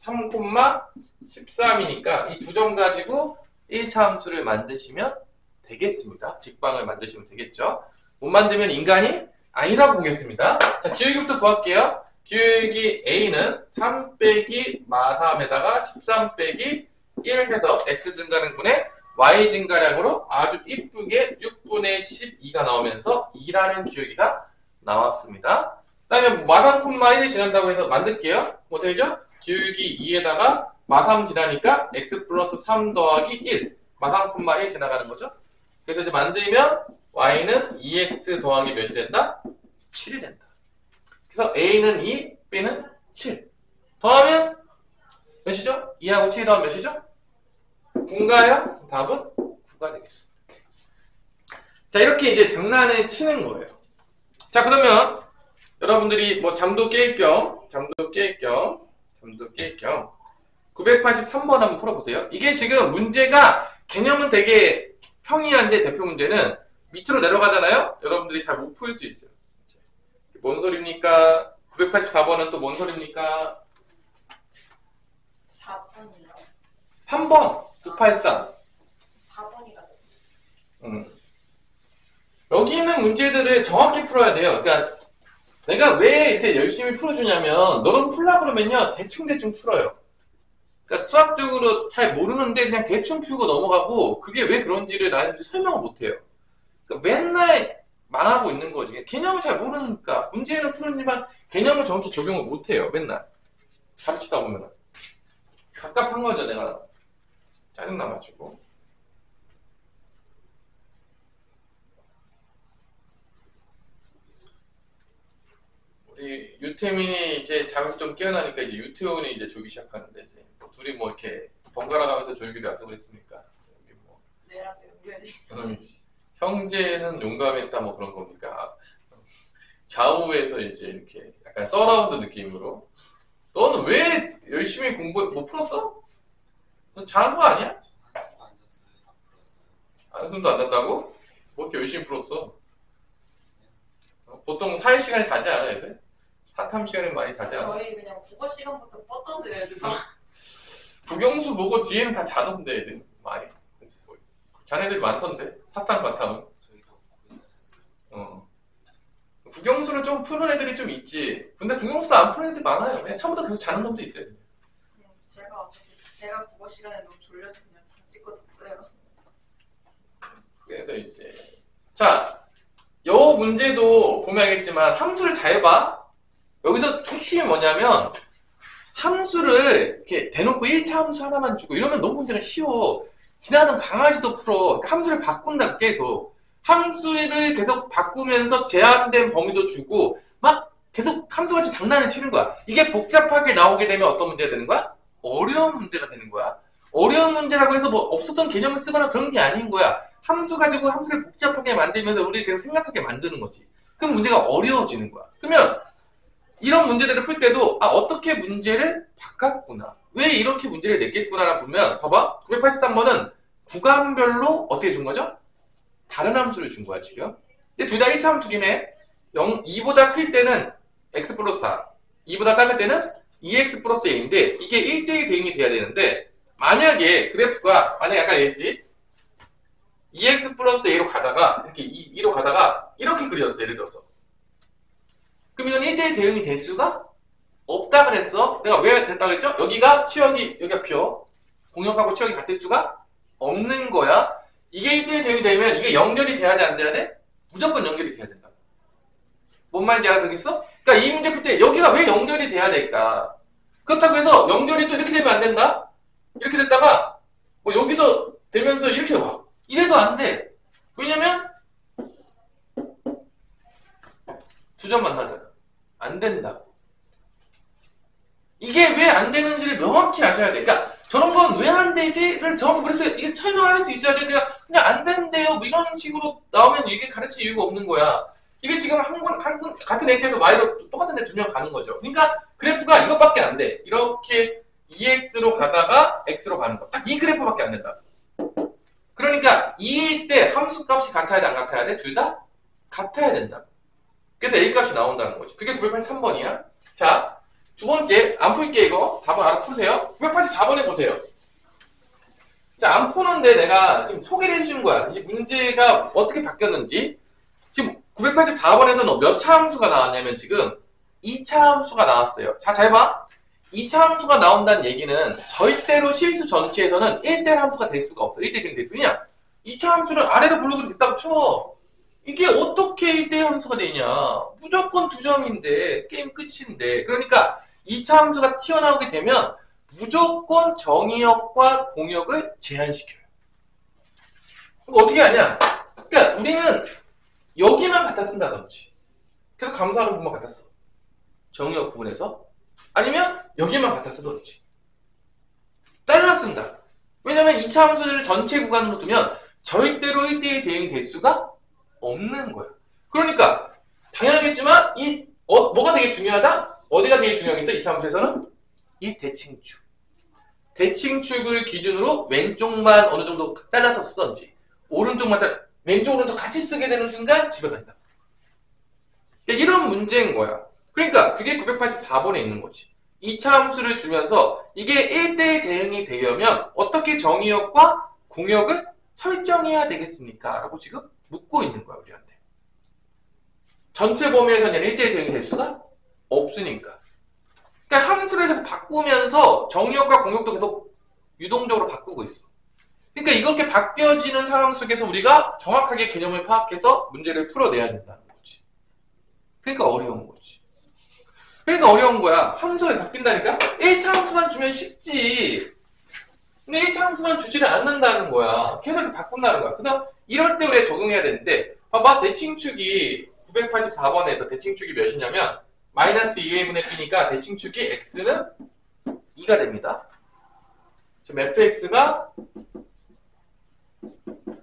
3,13이니까 이 두 점 가지고 1차 함수를 만드시면 되겠습니다. 직방을 만드시면 되겠죠. 못 만들면 인간이 아니라고 보겠습니다. 자, 기울기부터 구할게요. 기울기 A는 3 빼기 마3에다가 13 빼기 1 해서 X 증가는 분의 Y 증가량으로 아주 이쁘게 6분의 12가 나오면서 2라는 기울기가 나왔습니다. 그 다음에 마3, 1이 지난다고 해서 만들게요. 뭐 되죠? 기울기 2에다가 마3 지나니까 X 플러스 3 더하기 1 마3, 1 지나가는 거죠. 그래서 이제 만들면 Y는 2X 더하기 몇이 된다? 7이 된다. 그래서 A는 2, B는 7. 더하면 몇이죠? 2하고 7 더하면 몇이죠? 9인가요? 답은 9가 되겠습니다. 자, 이렇게 이제 장난을 치는 거예요. 자, 그러면 여러분들이 뭐 잠도 깰 겸 983번 한번 풀어보세요. 이게 지금 문제가 개념은 되게 평이한데 대표 문제는 밑으로 내려가잖아요? 여러분들이 잘 못 풀 수 있어요. 뭔 소리입니까? 984번은 또 뭔 소리입니까? 4번이요. 3번 983. 4번이라고. 여기 있는 문제들을 정확히 풀어야 돼요. 그러니까 내가 왜 이렇게 열심히 풀어주냐면 너는 풀라 그러면요 대충 풀어요. 그러니까 수학적으로 잘 모르는데 그냥 대충 풀고 넘어가고 그게 왜 그런지를 나한테 설명을 못해요. 그러니까 맨날 말하고 있는 거지. 개념을 잘 모르니까 문제는 푸는지만 개념을 정확히 적용을 못해요. 맨날 가르치다 보면 답답한 거죠. 내가 짜증나가지고. 우리 유태민이 이제 잠에서 좀 깨어나니까 이제 유태원이 이제 졸기 시작하는데 이제 뭐 둘이 뭐 이렇게 번갈아 가면서 졸기로 약속을 했으니까 여기 뭐 내라도 연결돼. 형제는 용감했다 뭐 그런 겁니까? 좌우에서 이제 이렇게 약간 서라운드 느낌으로 너는 왜 열심히 공부 못 풀었어? 너 잘한 거 아니야? 앉았어요. 다 풀었어요. 한숨도 안 났다고? 뭐 이렇게 열심히 풀었어? 보통 사회 시간에 자지 않아 애들? 사탐 시간에 많이 자지 않아? 저희 그냥 국어 시간부터 뻗던데 애들 다. 국영수 보고 뒤에는 다 자던데 애들 많이 자네들이 많던데 사탐 바탐은 저희도 거의 다 샀어요. 국영수를 좀 푸는 애들이 좀 있지. 근데 국영수도 안 푸는 애들 많아요. 그냥 처음부터 계속 자는 놈도 있어요. 제가 국어 시간에 너무 졸려서 그냥 다 찍고 잤어요. 그래서 이제 자, 요 문제도 보면 알겠지만 함수를 잘 봐. 여기서 핵심이 뭐냐면 함수를 이렇게 대놓고 1차 함수 하나만 주고 이러면 너무 문제가 쉬워. 지나가던 강아지도 풀어. 함수를 바꾼다, 계속. 함수를 계속 바꾸면서 제한된 범위도 주고, 막 계속 함수같이 장난을 치는 거야. 이게 복잡하게 나오게 되면 어떤 문제가 되는 거야? 어려운 문제가 되는 거야. 어려운 문제라고 해서 뭐 없었던 개념을 쓰거나 그런 게 아닌 거야. 함수 가지고 함수를 복잡하게 만들면서 우리 계속 생각하게 만드는 거지. 그럼 문제가 어려워지는 거야. 그러면 이런 문제들을 풀 때도 어떻게 문제를 바꿨구나. 왜 이렇게 문제를 냈겠구나라 보면 봐봐. 983번은 구간별로 어떻게 준 거죠? 다른 함수를 준 거야 지금. 근데 둘 다 1차 함수긴 해. 2보다 클 때는 x 플러스 4, 2보다 작을 때는 2x 플러스 a인데 이게 1대1 대응이 돼야 되는데 만약에 그래프가 만약에 아까 얘기했지 2x 플러스 a로 가다가 이렇게 2로 가다가 이렇게 그려졌어. 예를 들어서 그럼 이건 1대1 대응이 될 수가 없다 그랬어. 내가 왜 됐다 그랬죠? 여기가 치역이 여기가 표 공역하고 치역이 같을 수가 없는 거야. 이게 1대1 대응이 되면 이게 연결이 돼야 돼 안 돼야 돼? 무조건 연결이 돼야 된다. 뭔 말인지 알아듣겠어? 그러니까 이 문제 풀 때 여기가 왜 연결이 돼야 될까? 그렇다고 해서 연결이 또 이렇게 되면 안 된다? 이렇게 됐다가 뭐 여기서 되면서 이렇게 와. 이래도 안 돼. 왜냐면 두 점 만나잖아. 안 된다. 이게 왜 안 되는지를 명확히 아셔야 돼. 그러니까 저런 건 왜 안 되지를 정확히 그래서 이게 설명을 할 수 있어야 돼. 그냥 안 된대요. 뭐 이런 식으로 나오면 이게 가르칠 이유가 없는 거야. 이게 지금 한 군 같은 X에서 Y로 똑같은 데 두 명 가는 거죠. 그러니까 그래프가 이것밖에 안 돼. 이렇게 2X로 가다가 X로 가는 거. 딱 이 그래프밖에 안 된다. 그러니까 2일 때 함수 값이 같아야 돼, 안 같아야 돼? 둘 다 같아야 된다. 그래서 A 값이 나온다는 거지. 그게 983번이야. 자, 두 번째, 안 풀게 이거. 답을 알아 푸세요. 984번에 보세요. 자, 안 푸는데 내가 지금 소개를 해준 거야. 이 문제가 어떻게 바뀌었는지. 지금 984번에서는 몇 차 함수가 나왔냐면 지금 2차 함수가 나왔어요. 자, 잘 봐. 2차 함수가 나온다는 얘기는 절대로 실수 전체에서는 1대1 함수가 될 수가 없어. 1대1 될 수 있냐? 2차 함수를 아래로 블록으로 됐다고 쳐. 이게 어떻게 1대1 함수가 되냐? 무조건 2점인데 게임 끝인데. 그러니까 2차 함수가 튀어나오게 되면 무조건 정의역과 공역을 제한시켜요. 그럼 어떻게 하냐? 그러니까 우리는 여기만 갖다 쓴다든지 그래서 감사하는 부분만 갖다 써. 정의역 부분에서 아니면 여기만 갖다 쓰든지 잘라 쓴다. 왜냐면 2차 함수를 전체 구간으로 두면 절대로 1대1 대응이 될 수가 없는 거야. 그러니까 당연하겠지만 뭐가 되게 중요하다? 어디가 되게 중요하겠죠? 2차 함수에서는 이 대칭축. 대칭축을 기준으로 왼쪽만 어느 정도 잘라서 쓰든지 오른쪽만 왼쪽 오른쪽 같이 쓰게 되는 순간 집어간다. 이런 문제인 거야. 그러니까 그게 984번에 있는 거지. 2차 함수를 주면서 이게 1대1 대응이 되려면 어떻게 정의역과 공역을 설정해야 되겠습니까? 라고 지금 묻고 있는 거야, 우리한테. 전체 범위에서는 1대1 대응이 될 수가 없으니까. 그러니까 함수를 계속 바꾸면서 정의역과 공역도 계속 유동적으로 바꾸고 있어. 그러니까 이렇게 바뀌어지는 상황 속에서 우리가 정확하게 개념을 파악해서 문제를 풀어내야 된다는 거지. 그러니까 어려운 거지. 그러니까 어려운 거야. 함수가 바뀐다니까? 1차 함수만 주면 쉽지. 근데 1차 함수만 주지를 않는다는 거야. 계속 바꾼다는 거야. 그래서 이럴 때 우리가 적용해야 되는데 봐봐. 대칭축이 984번에서 대칭축이 몇이냐면 마이너스 2a분의 b니까 대칭축이 x는 2가 됩니다. 지금 fx가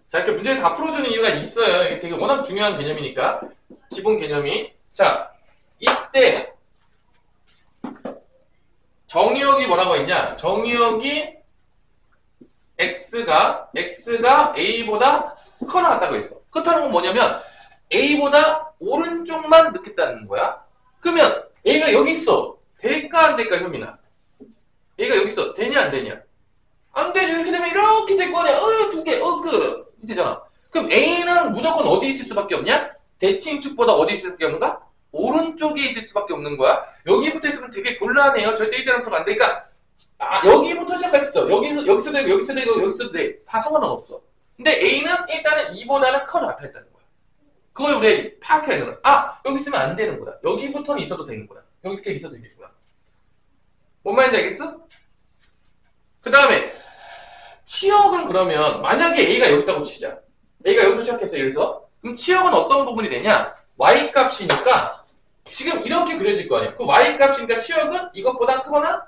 자, 이렇게 문제를 다 풀어주는 이유가 있어요. 이게 되게 워낙 중요한 개념이니까. 기본 개념이. 자, 이때 정의역이 뭐라고 했냐? 정의역이 x가 a보다 커나 같다고 했어. 그렇다는 건 뭐냐면 a보다 오른쪽만 넣겠다는 거야. 그러면 a가 여기 있어. 될까 안 될까, 효민아? a가 여기 있어. 되냐 안 되냐? 안 되죠. 이렇게 되면 이렇게 될 거 아니야. 두 개, 되잖아. 그럼 a는 무조건 어디 있을 수밖에 없냐? 대칭축보다 어디 있을 수밖에 없는가? 오른쪽에 있을 수밖에 없는 거야. 여기부터 있으면 되게 곤란해요. 절대 1대1 함수가 안 되니까 여기부터 시작했어. 여기서도 되고 여기서도 되고 여기서도 돼. 다 상관은 없어. 근데 a는 일단은 2보다는 커 나타났다는 거야. 그걸 우리 파악해야 되는 거야. 여기 있으면 안 되는 거다. 여기부터는 있어도 되는 거다. 여기 이렇게 있어도 되겠구나. 뭔 말인지 알겠어? 그 다음에 치역은 그러면 만약에 A가 여기 있다고 치자. A가 여기서 시작했어. 여기서. 그럼 치역은 어떤 부분이 되냐? Y 값이니까 지금 이렇게 그려질 거 아니야. 그 Y 값이니까 치역은 이것보다 크거나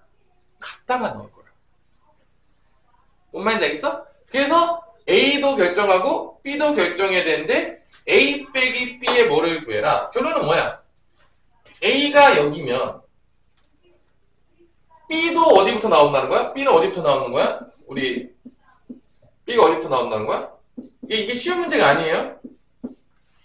같다가 나올 거야. 뭔 말인지 알겠어? 그래서 A도 결정하고 B도 결정해야 되는데 A 빼기 B의 뭐를 구해라. 결론은 뭐야? A가 여기면 B도 어디부터 나온다는 거야? B는 어디부터 나오는 거야? 우리 B가 어디부터 나온다는 거야? 이게 쉬운 문제가 아니에요?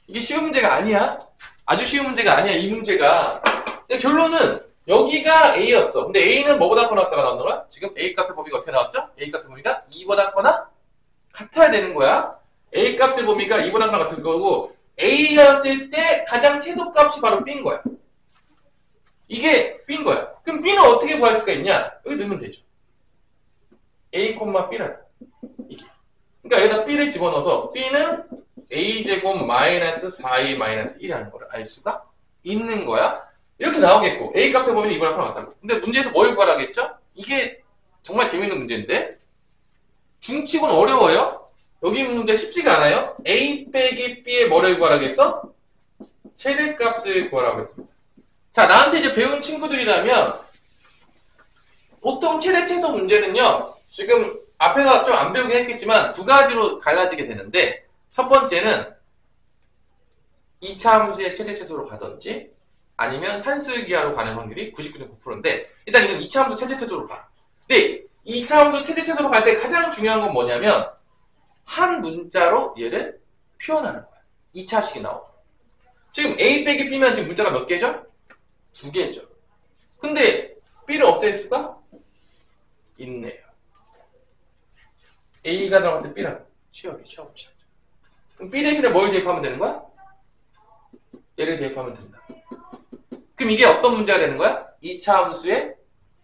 이게 쉬운 문제가 아니야? 아주 쉬운 문제가 아니야, 이 문제가. 근데 결론은 여기가 A였어. 근데 A는 뭐보다 커 나왔다가 나오는 거야? 지금 A 값의 범위가 어떻게 나왔죠? A 값의 범위가 2보다 커나 같아야 되는 거야. A 값의 범위가 2보다 커나 같을 거고 A였을 때 가장 최소값이 바로 B인 거야. 이게 B인 거야. 그럼 B는 어떻게 구할 수가 있냐? 여기 넣으면 되죠. A, B를. 이게. 그러니까 여기다 B를 집어넣어서 B는 A제곱 마이너스 4A 마이너스 1이라는 걸 알 수가 있는 거야. 이렇게 나오겠고 A 값의 범위는 2보다 커나 같다고. 근데 문제에서 뭘 구하라겠죠? 이게 정말 재밌는 문제인데 중치곤 어려워요. 여기 문제 쉽지가 않아요. A 빼기 B의 뭐를 구하라겠어? 최대값을 구하라고 했습니다. 자, 나한테 이제 배운 친구들이라면 보통 최대 최소 문제는요. 지금 앞에서 좀 안 배우긴 했겠지만 두 가지로 갈라지게 되는데 첫 번째는 2차 함수의 최대 최소로 가든지 아니면 산수의 기하로 가는 확률이 99.9%인데 일단 이건 2차 함수 최대 최소로 가. 근데 2차 함수 최대 최소로 갈 때 가장 중요한 건 뭐냐면 한 문자로 얘를 표현하는 거야. 2차식이 나오고. 지금 A 빼기 B면 지금 문자가 몇 개죠? 2개죠. 근데 B를 없앨 수가 있네요. A가 들어갈 때 B라고. 취업이. 그럼 B 대신에 뭘 대입하면 되는 거야? 얘를 대입하면 된다. 그럼 이게 어떤 문제가 되는 거야? 2차 함수의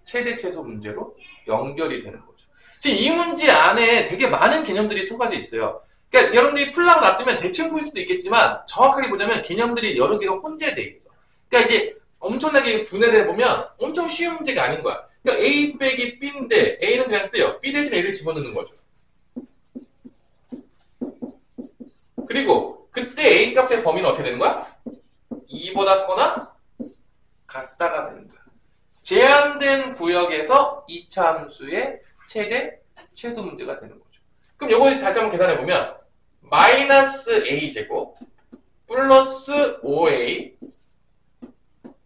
최대 최소 문제로 연결이 되는 거죠. 지금 이 문제 안에 되게 많은 개념들이 속아져 있어요. 그러니까 여러분들이 풀라고 놔두면 대충 풀 수도 있겠지만 정확하게 보자면 개념들이 여러 개가 혼재돼 있어. 그러니까 이게 엄청나게 분해를 해보면 엄청 쉬운 문제가 아닌 거야. 그러니까 A 빼기 B인데 A는 그냥 써요. B 대신 A를 집어넣는 거죠. 그리고 그때 A 값의 범위는 어떻게 되는 거야? 2보다 커나 같다가 되는 거야. 제한된 구역에서 2차 함수의 최대 최소 문제가 되는 거죠. 그럼 요거 다시 한번 계산해보면 마이너스 A제곱 플러스 5A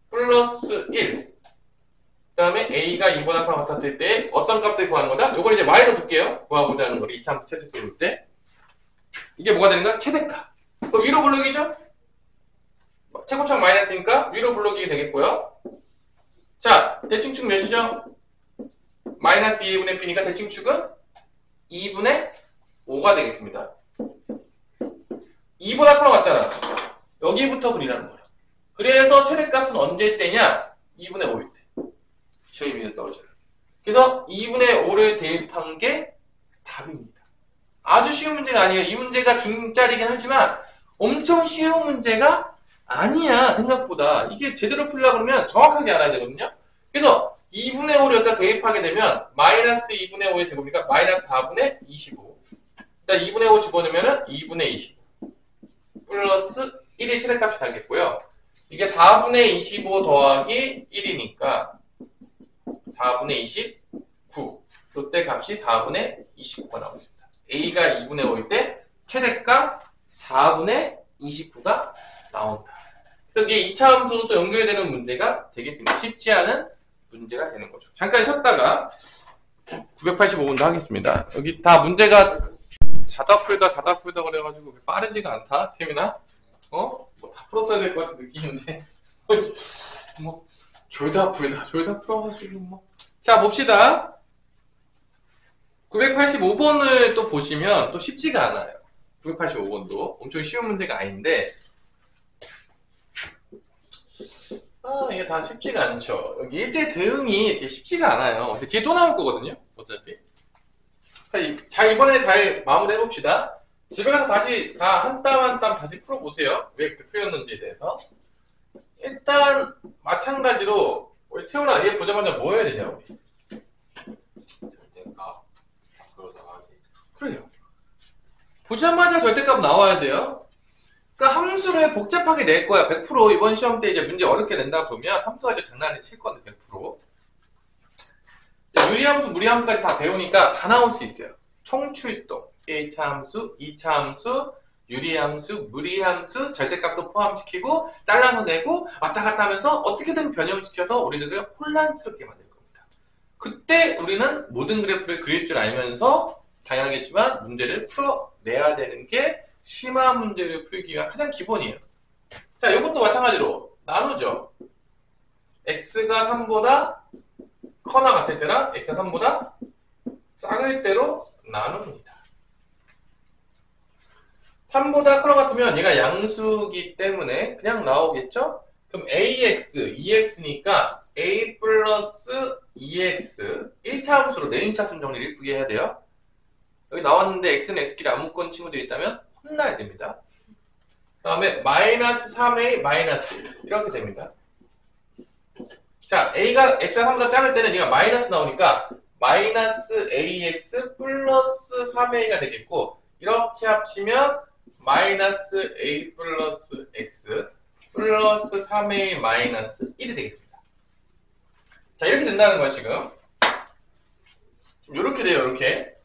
플러스 1 그 다음에 A가 2보다 커나 같았을 때 어떤 값을 구하는 거다? 요걸 이제 Y로 둘게요. 구하고자 하는 걸 2차 함수 최소 볼 때 이게 뭐가 되는 거야? 최대값. 그럼 위로 블록이죠? 최고점 마이너스니까 위로 블록이 되겠고요. 자, 대칭축 몇이죠? 마이너스 2분의 B니까 대칭축은 2분의 5가 되겠습니다. 2보다 커나 같잖아. 여기부터 그리라는 거야. 그래서 최대값은 언제 때냐? 2분의 5일 때. 시험이 미는 떨어져요. 그래서 2분의 5를 대입한 게 답입니다. 아주 쉬운 문제가 아니에요. 이 문제가 중짜리긴 하지만 엄청 쉬운 문제가 아니야. 생각보다. 이게 제대로 풀려고 그러면 정확하게 알아야 되거든요. 그래서 2분의 5를 여기다 대입하게 되면 마이너스 2분의 5의 제곱이니까 마이너스 4분의 25. 일단 2분의 5 집어넣으면 2분의 25 플러스 1의 최대값이 나겠고요. 이게 4분의 25 더하기 1이니까 4분의 29. 그때 값이 4분의 29가 나옵니다. A가 2분의 5일 때 최대값 4분의 29가 나온다. 이게 2차 함수로 또 연결되는 문제가 되겠습니다. 쉽지 않은 문제가 되는 거죠. 잠깐 쉬었다가 985번도 하겠습니다. 여기 다 문제가 자다 풀다 그래가지고 빠르지가 않다, 태민아? 뭐 다 풀었어야 될 것 같은 느낌인데 뭐 졸다 풀어가지고 뭐. 자, 봅시다. 985번을 또 보시면 또 쉽지가 않아요. 985번도 엄청 쉬운 문제가 아닌데 이게 다 쉽지가 않죠. 여기 일제 대응이 이렇게 쉽지가 않아요. 근데 뒤에 또 나올 거거든요. 어차피. 자, 이번에 잘 마무리 해봅시다. 집에 가서 다시 다 한 땀 한 땀 다시 풀어보세요. 왜 그렇게 풀렸는지에 대해서. 일단 마찬가지로 우리 태훈아, 얘 보자마자 뭐 해야 되냐 우리? 절대값 밖으로 나가기. 그래요. 보자마자 절대값 나와야 돼요. 그러니까 함수를 복잡하게 낼 거야. 100% 이번 시험 때 이제 문제 어렵게 낸다 보면 함수가 이제 장난이 칠 건데 100%. 유리함수, 무리함수까지 다 배우니까 다 나올 수 있어요. 총출동, 1차 함수, 2차 함수, 유리함수, 무리함수, 절대값도 포함시키고 잘라서 내고 왔다 갔다 하면서 어떻게든 변형시켜서 우리들을 혼란스럽게 만들 겁니다. 그때 우리는 모든 그래프를 그릴 줄 알면서 당연하겠지만 문제를 풀어내야 되는 게 심화 문제를 풀기 위한 가장 기본이에요. 자, 이것도 마찬가지로 나누죠. x가 3보다 커나 같을 때랑 x가 3보다 작을 때로 나눕니다. 3보다 커나 같으면 얘가 양수기 때문에 그냥 나오겠죠? 그럼 ax, 2x니까 a 플러스 2x 1차 함수로 내림차순 정리를 이쁘게 해야 돼요. 여기 나왔는데 x는 x끼리 안 묶은 친구들이 있다면 혼나야 됩니다. 그 다음에 마이너스 3a 마이너스 1 이렇게 됩니다. 자, a가 x가 3보다 작을 때는 얘가 마이너스 나오니까 마이너스 ax 플러스 3a가 되겠고 이렇게 합치면 마이너스 a 플러스 x 플러스 3a 마이너스 1이 되겠습니다. 자, 이렇게 된다는 거예요, 지금. 이렇게 돼요, 이렇게.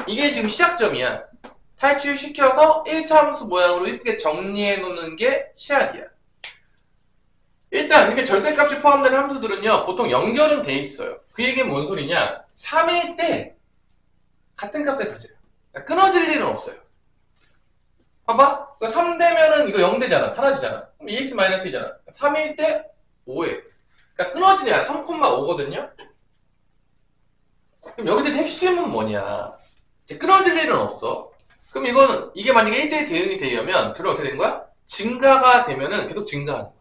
이게 지금 시작점이야. 탈출시켜서 1차 함수 모양으로 이쁘게 정리해 놓는 게 시작이야. 일단 이렇게 절대값이 포함되는 함수들은요 보통 연결은 돼 있어요. 그 얘기는 뭔 소리냐, 3일 때 같은 값을 가져요. 그러니까 끊어질 일은 없어요. 봐봐, 3 되면은 이거 0 되잖아, 사라지잖아. 그럼 2x-1이잖아. 3일 때 5에 그러니까 끊어지지 않아. 3,5거든요. 그럼 여기서 핵심은 뭐냐, 이제 끊어질 일은 없어. 그럼 이거는 이게 만약에 1대1 대응이 되려면 결론 어떻게 되는 거야? 증가가 되면은 계속 증가하는 거야.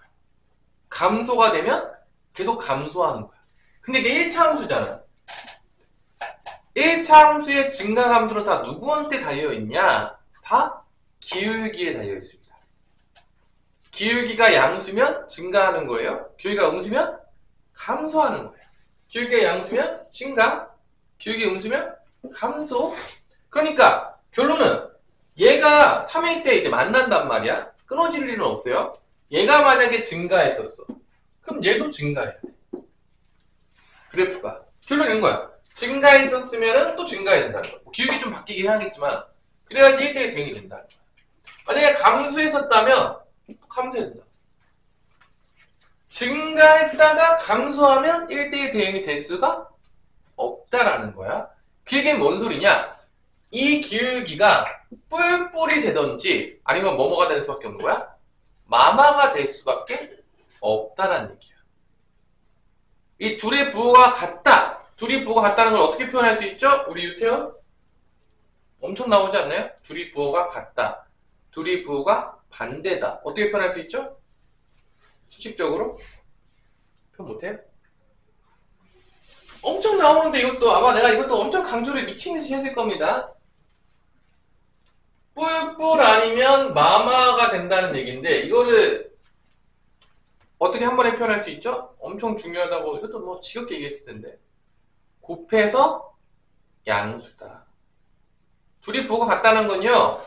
감소가 되면 계속 감소하는 거야. 근데 이게 1차 함수잖아. 1차 함수의 증가 함수로 다 누구 함수에 달려 있냐? 다 기울기에 달려 있습니다. 기울기가 양수면 증가하는 거예요. 기울기가 음수면 감소하는 거예요. 기울기가 양수면 증가, 기울기 음수면 감소. 그러니까 결론은 얘가 3일 때 이제 만난단 말이야. 끊어질 일은 없어요. 얘가 만약에 증가했었어. 그럼 얘도 증가해야 돼. 그래프가. 결론은 이런 거야. 증가했었으면은 또 증가해야 된다는 거야. 기울기 좀 바뀌긴 하겠지만 그래야지 1대1 대응이 된다는 거야. 만약에 감소했었다면 감소해야 된다. 증가했다가 감소하면 1대1 대응이 될 수가 없다라는 거야. 그게 뭔 소리냐? 이 기울기가 뿔뿔이 되던지 아니면 뭐뭐가 되는 수밖에 없는 거야? 마마가 될 수밖에 없다라는 얘기야. 이 둘의 부호가 같다. 둘이 부호가 같다는 걸 어떻게 표현할 수 있죠? 우리 유태현? 엄청 나오지 않나요? 둘이 부호가 같다. 둘이 부호가 반대다. 어떻게 표현할 수 있죠? 수식적으로? 표현 못해요? 엄청 나오는데 이것도 아마 내가 이것도 엄청 강조를 미친듯이 했을 겁니다. 뿔뿔 아니면 마마가 된다는 얘기인데 이거를 어떻게 한 번에 표현할 수 있죠? 엄청 중요하다고 이것도 뭐 지겹게 얘기했을 텐데 곱해서 양수다. 둘이 부호가 같다는 건요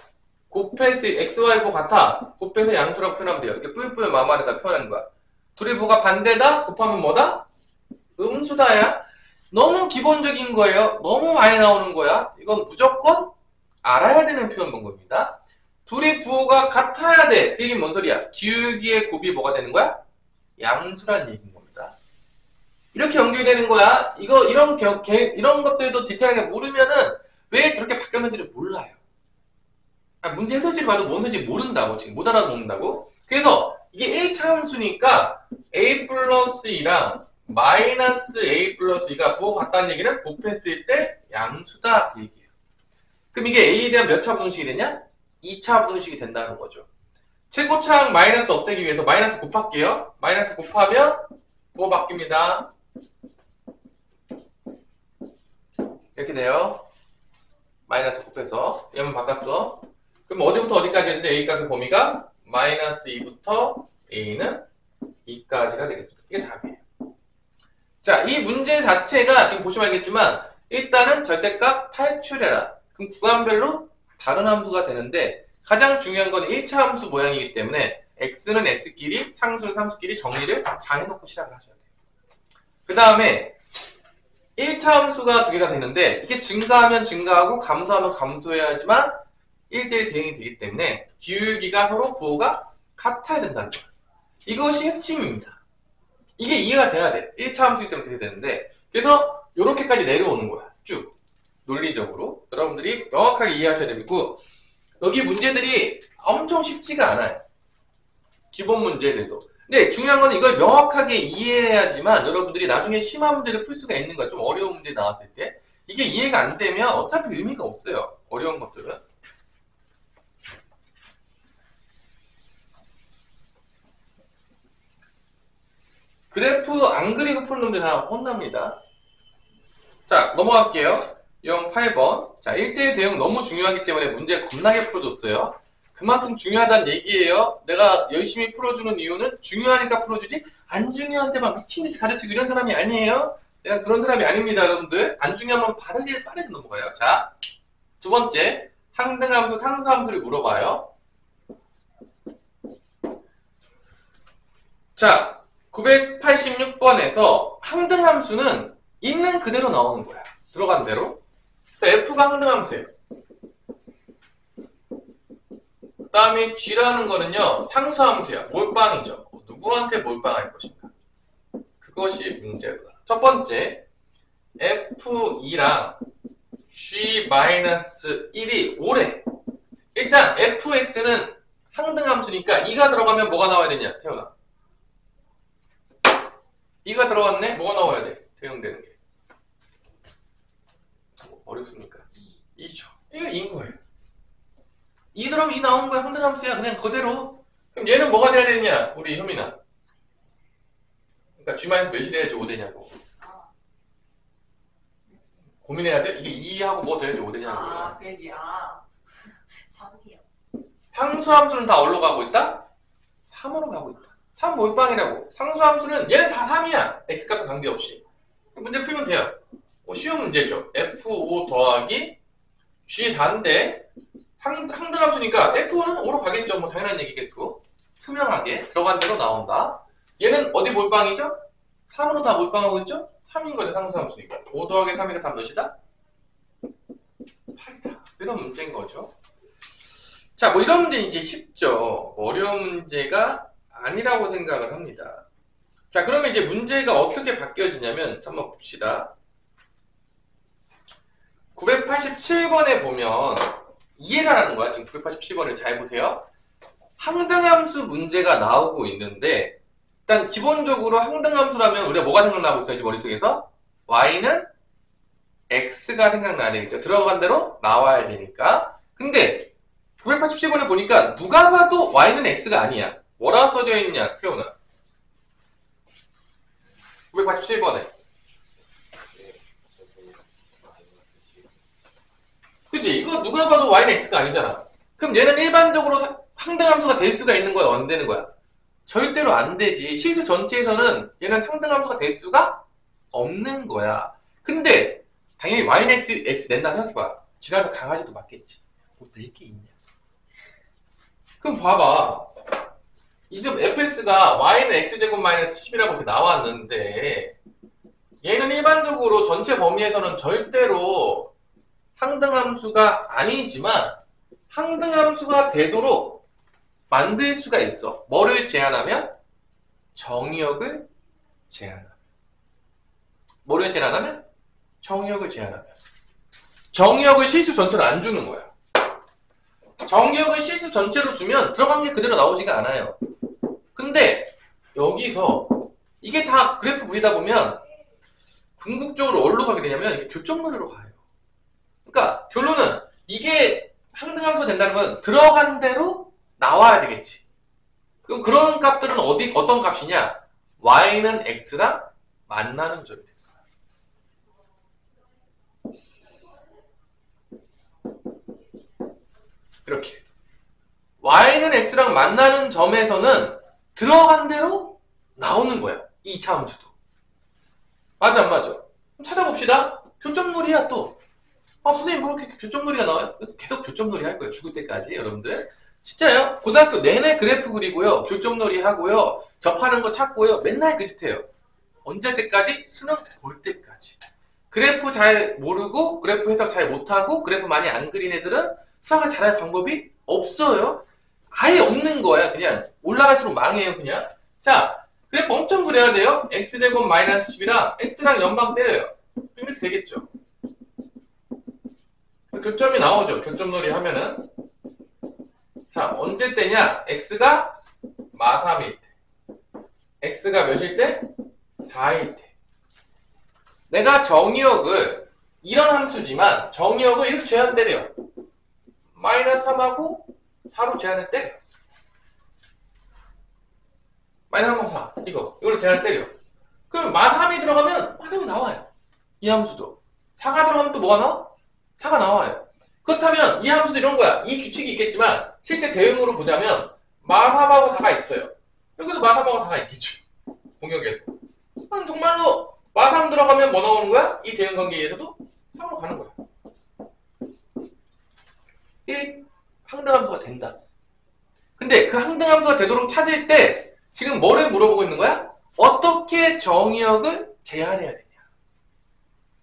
곱해서 xy 부호 같아. 곱해서 양수라고 표현하면 돼요. 이렇게 뿔뿔 마마를 다 표현하는 거야. 둘이 부호가 반대다? 곱하면 뭐다? 음수다야. 너무 기본적인 거예요. 너무 많이 나오는 거야. 이건 무조건 알아야 되는 표현 본 겁니다. 둘이 부호가 같아야 돼. 그 얘기는 뭔 소리야? 기울기의 곱이 뭐가 되는 거야? 양수라는 얘기인 겁니다. 이렇게 연결되는 거야. 이런 것들도 디테일하게 모르면은 왜 저렇게 바뀌었는지를 몰라요. 문제 해설지를 봐도 뭔지 모른다고, 지금 못 알아먹는다고. 그래서 이게 1차 함수니까 a 플러스 2랑 마이너스 a 플러스 2가 부호가 같다는 얘기는 곱했을 때 양수다 그 얘기예요. 그럼 이게 a에 대한 몇 차 부등식이 되냐? 2차 부등식이 된다는 거죠. 최고차항 마이너스 없애기 위해서 마이너스 곱할게요. 마이너스 곱하면 부호 바뀝니다. 이렇게 돼요. 마이너스 곱해서 얘만 바꿨어. 그럼 어디부터 어디까지 했는데 a까지 범위가 마이너스 2부터 a는 2까지가 되겠습니다. 이게 답이에요. 자, 이 문제 자체가 지금 보시면 알겠지만 일단은 절대값 탈출해라. 그럼 구간별로 다른 함수가 되는데 가장 중요한 건 1차 함수 모양이기 때문에 x는 x끼리, 상수는 상수끼리 정리를 잘 해놓고 시작을 하셔야 돼요. 그 다음에 1차 함수가 두 개가 되는데 이게 증가하면 증가하고 감소하면 감소해야지만 1대1 대응이 되기 때문에 기울기가 서로 부호가 같아야 된다는 거예요. 이것이 핵심입니다. 이게 이해가 돼야 돼. 1차 함수이기 때문에 그렇게 되는데 그래서 이렇게까지 내려오는 거야. 쭉 논리적으로 여러분들이 명확하게 이해하셔야 되고 여기 문제들이 엄청 쉽지가 않아요. 기본 문제들도. 근데 중요한 건 이걸 명확하게 이해해야지만 여러분들이 나중에 심화 문제를 풀 수가 있는 거야. 좀 어려운 문제 나왔을 때. 이게 이해가 안 되면 어차피 의미가 없어요. 어려운 것들은. 그래프 안 그리고 푸는 놈들 다 혼납니다. 자, 넘어갈게요. 영 8번. 자, 1대1 대응 너무 중요하기 때문에 문제 겁나게 풀어줬어요. 그만큼 중요하다는 얘기예요. 내가 열심히 풀어주는 이유는 중요하니까 풀어주지 안 중요한데 막 미친듯이 가르치고 이런 사람이 아니에요. 내가 그런 사람이 아닙니다, 여러분들. 안 중요하면 빠르게 넘어가요. 자, 두 번째 항등함수, 상수함수를 물어봐요. 자, 986번에서 항등함수는 있는 그대로 나오는 거야. 들어간 대로. F가 항등함수예요. 그 다음에 G라는 거는요, 상수함수야. 몰빵이죠. 누구한테 몰빵할 것인가. 그것이 문제다. 첫 번째, F2랑 G-1이 5래. 일단, fx는 항등함수니까 2가 들어가면 뭐가 나와야 되냐, 태연아? 2가 들어갔네? 뭐가 나와야 돼? 대응되는 게. 어렵습니까? 2죠. 이거 2인 거예요. 2 들어가면 2 나온 거야. 항등함수야. 그냥 그대로. 그럼 얘는 뭐가 돼야 되냐? 우리 효민아. 그러니까 G-몇이 돼야지 5 되냐고. 고민해야 돼? 이게 2하고 뭐 돼야지 5 되냐고. 그 얘기야. 3이요. 상수함수는 다 어디로 가고 있다? 3으로 가고 있다. 3 몰빵이라고. 상수함수는 얘는 다 3이야. x값과 관계없이. 문제 풀면 돼요. 쉬운 문제죠. F5 더하기 G4인데 항등함수니까 F5는 5로 가겠죠. 뭐 당연한 얘기겠고. 투명하게 들어간 대로 나온다. 얘는 어디 몰빵이죠? 3으로 다 몰빵하고 있죠? 3인 거죠. 상수함수니까. 5 더하기 3이니까 답 몇이다? 8이다. 이런 문제인 거죠. 자, 뭐 이런 문제는 이제 쉽죠. 어려운 문제가 아니라고 생각을 합니다. 자, 그러면 이제 문제가 어떻게 바뀌어지냐면 한번 봅시다. 987번에 보면 이해를 하는 거야. 지금 987번을 잘 보세요. 항등함수 문제가 나오고 있는데 일단 기본적으로 항등함수라면 우리가 뭐가 생각나고 있어야지 머릿속에서? y는 x가 생각나야 되겠죠. 들어간 대로 나와야 되니까. 근데 987번에 보니까 누가 봐도 y는 x가 아니야. 뭐라고 써져 있냐, 태훈아? 987번에. 그치? 이거 누가 봐도 y는 x가 아니잖아. 그럼 얘는 일반적으로 항등함수가 될 수가 있는 거야? 안 되는 거야? 절대로 안 되지. 실수 전체에서는 얘는 항등함수가 될 수가 없는 거야. 근데 당연히 y는 x 낸다 생각해봐. 지랄도 강아지도 맞겠지. 뭐 4개 있냐? 그럼 봐봐. 이 점 fx가 y는 x제곱 마이너스 10이라고 이렇게 나왔는데 얘는 일반적으로 전체 범위에서는 절대로 항등함수가 아니지만 항등함수가 되도록 만들 수가 있어. 뭐를 제한하면? 정의역을 제한하면. 뭐를 제한하면? 정의역을 제한하면. 정의역을 실수 전체로 안 주는 거야. 정의역을 실수 전체로 주면 들어간 게 그대로 나오지가 않아요. 근데 여기서 이게 다 그래프 그리다 보면 궁극적으로 어디로 가게 되냐면 이게 교점놀이로 가요. 그러니까 결론은 이게 항등함수가 된다는 건 들어간 대로 나와야 되겠지. 그럼 그런 값들은 어떤 값이냐? y는 x랑 만나는 점이 되는 거야. 이렇게 y는 x랑 만나는 점에서는 들어간 대로 나오는 거야. 2차 함수도. 맞아 안 맞아? 찾아봅시다. 교점놀이야 또. 선생님 뭐 이렇게 교점놀이가 나와요? 계속 교점놀이 할 거예요. 죽을 때까지 여러분들. 진짜요? 고등학교 내내 그래프 그리고요. 교점놀이 하고요. 접하는 거 찾고요. 맨날 그 짓 해요. 언제 때까지? 수능 볼 때까지. 그래프 잘 모르고 그래프 해석 잘 못하고 그래프 많이 안 그린 애들은 수학을 잘할 방법이 없어요. 아예 없는 거야. 그냥 올라갈수록 망해요. 그냥. 자, 그래프 엄청 그려야 돼요. x제곱 마이너스 10이랑 x랑 연방 때려요. 이렇게 되겠죠. 교점이 나오죠. 교점놀이 하면은. 자, 언제 때냐? x가 마3일 때. x가 몇일 때? 4일 때. 내가 정의역을 이런 함수지만 정의역을 이렇게 제한 때려요. 마이너스 3하고 4로 제한을 때려. 마이너스 3하고 4. 이걸로 제한을 때려. 그럼 마3이 들어가면 마3이 나와요. 이 함수도. 4가 들어가면 또 뭐가 나와? 4가 나와요. 그렇다면 이 함수도 이런 거야. 이 규칙이 있겠지만 실제 대응으로 보자면 마3하고 4가 있어요. 여기도 마3하고 4가 있겠죠. 공역에도. 정말로 마3 들어가면 뭐 나오는 거야? 이 대응 관계에서도 3으로 가는 거야. 이 항등함수가 된다. 근데 그 항등함수가 되도록 찾을 때 지금 뭐를 물어보고 있는 거야? 어떻게 정의역을 제한해야 되냐.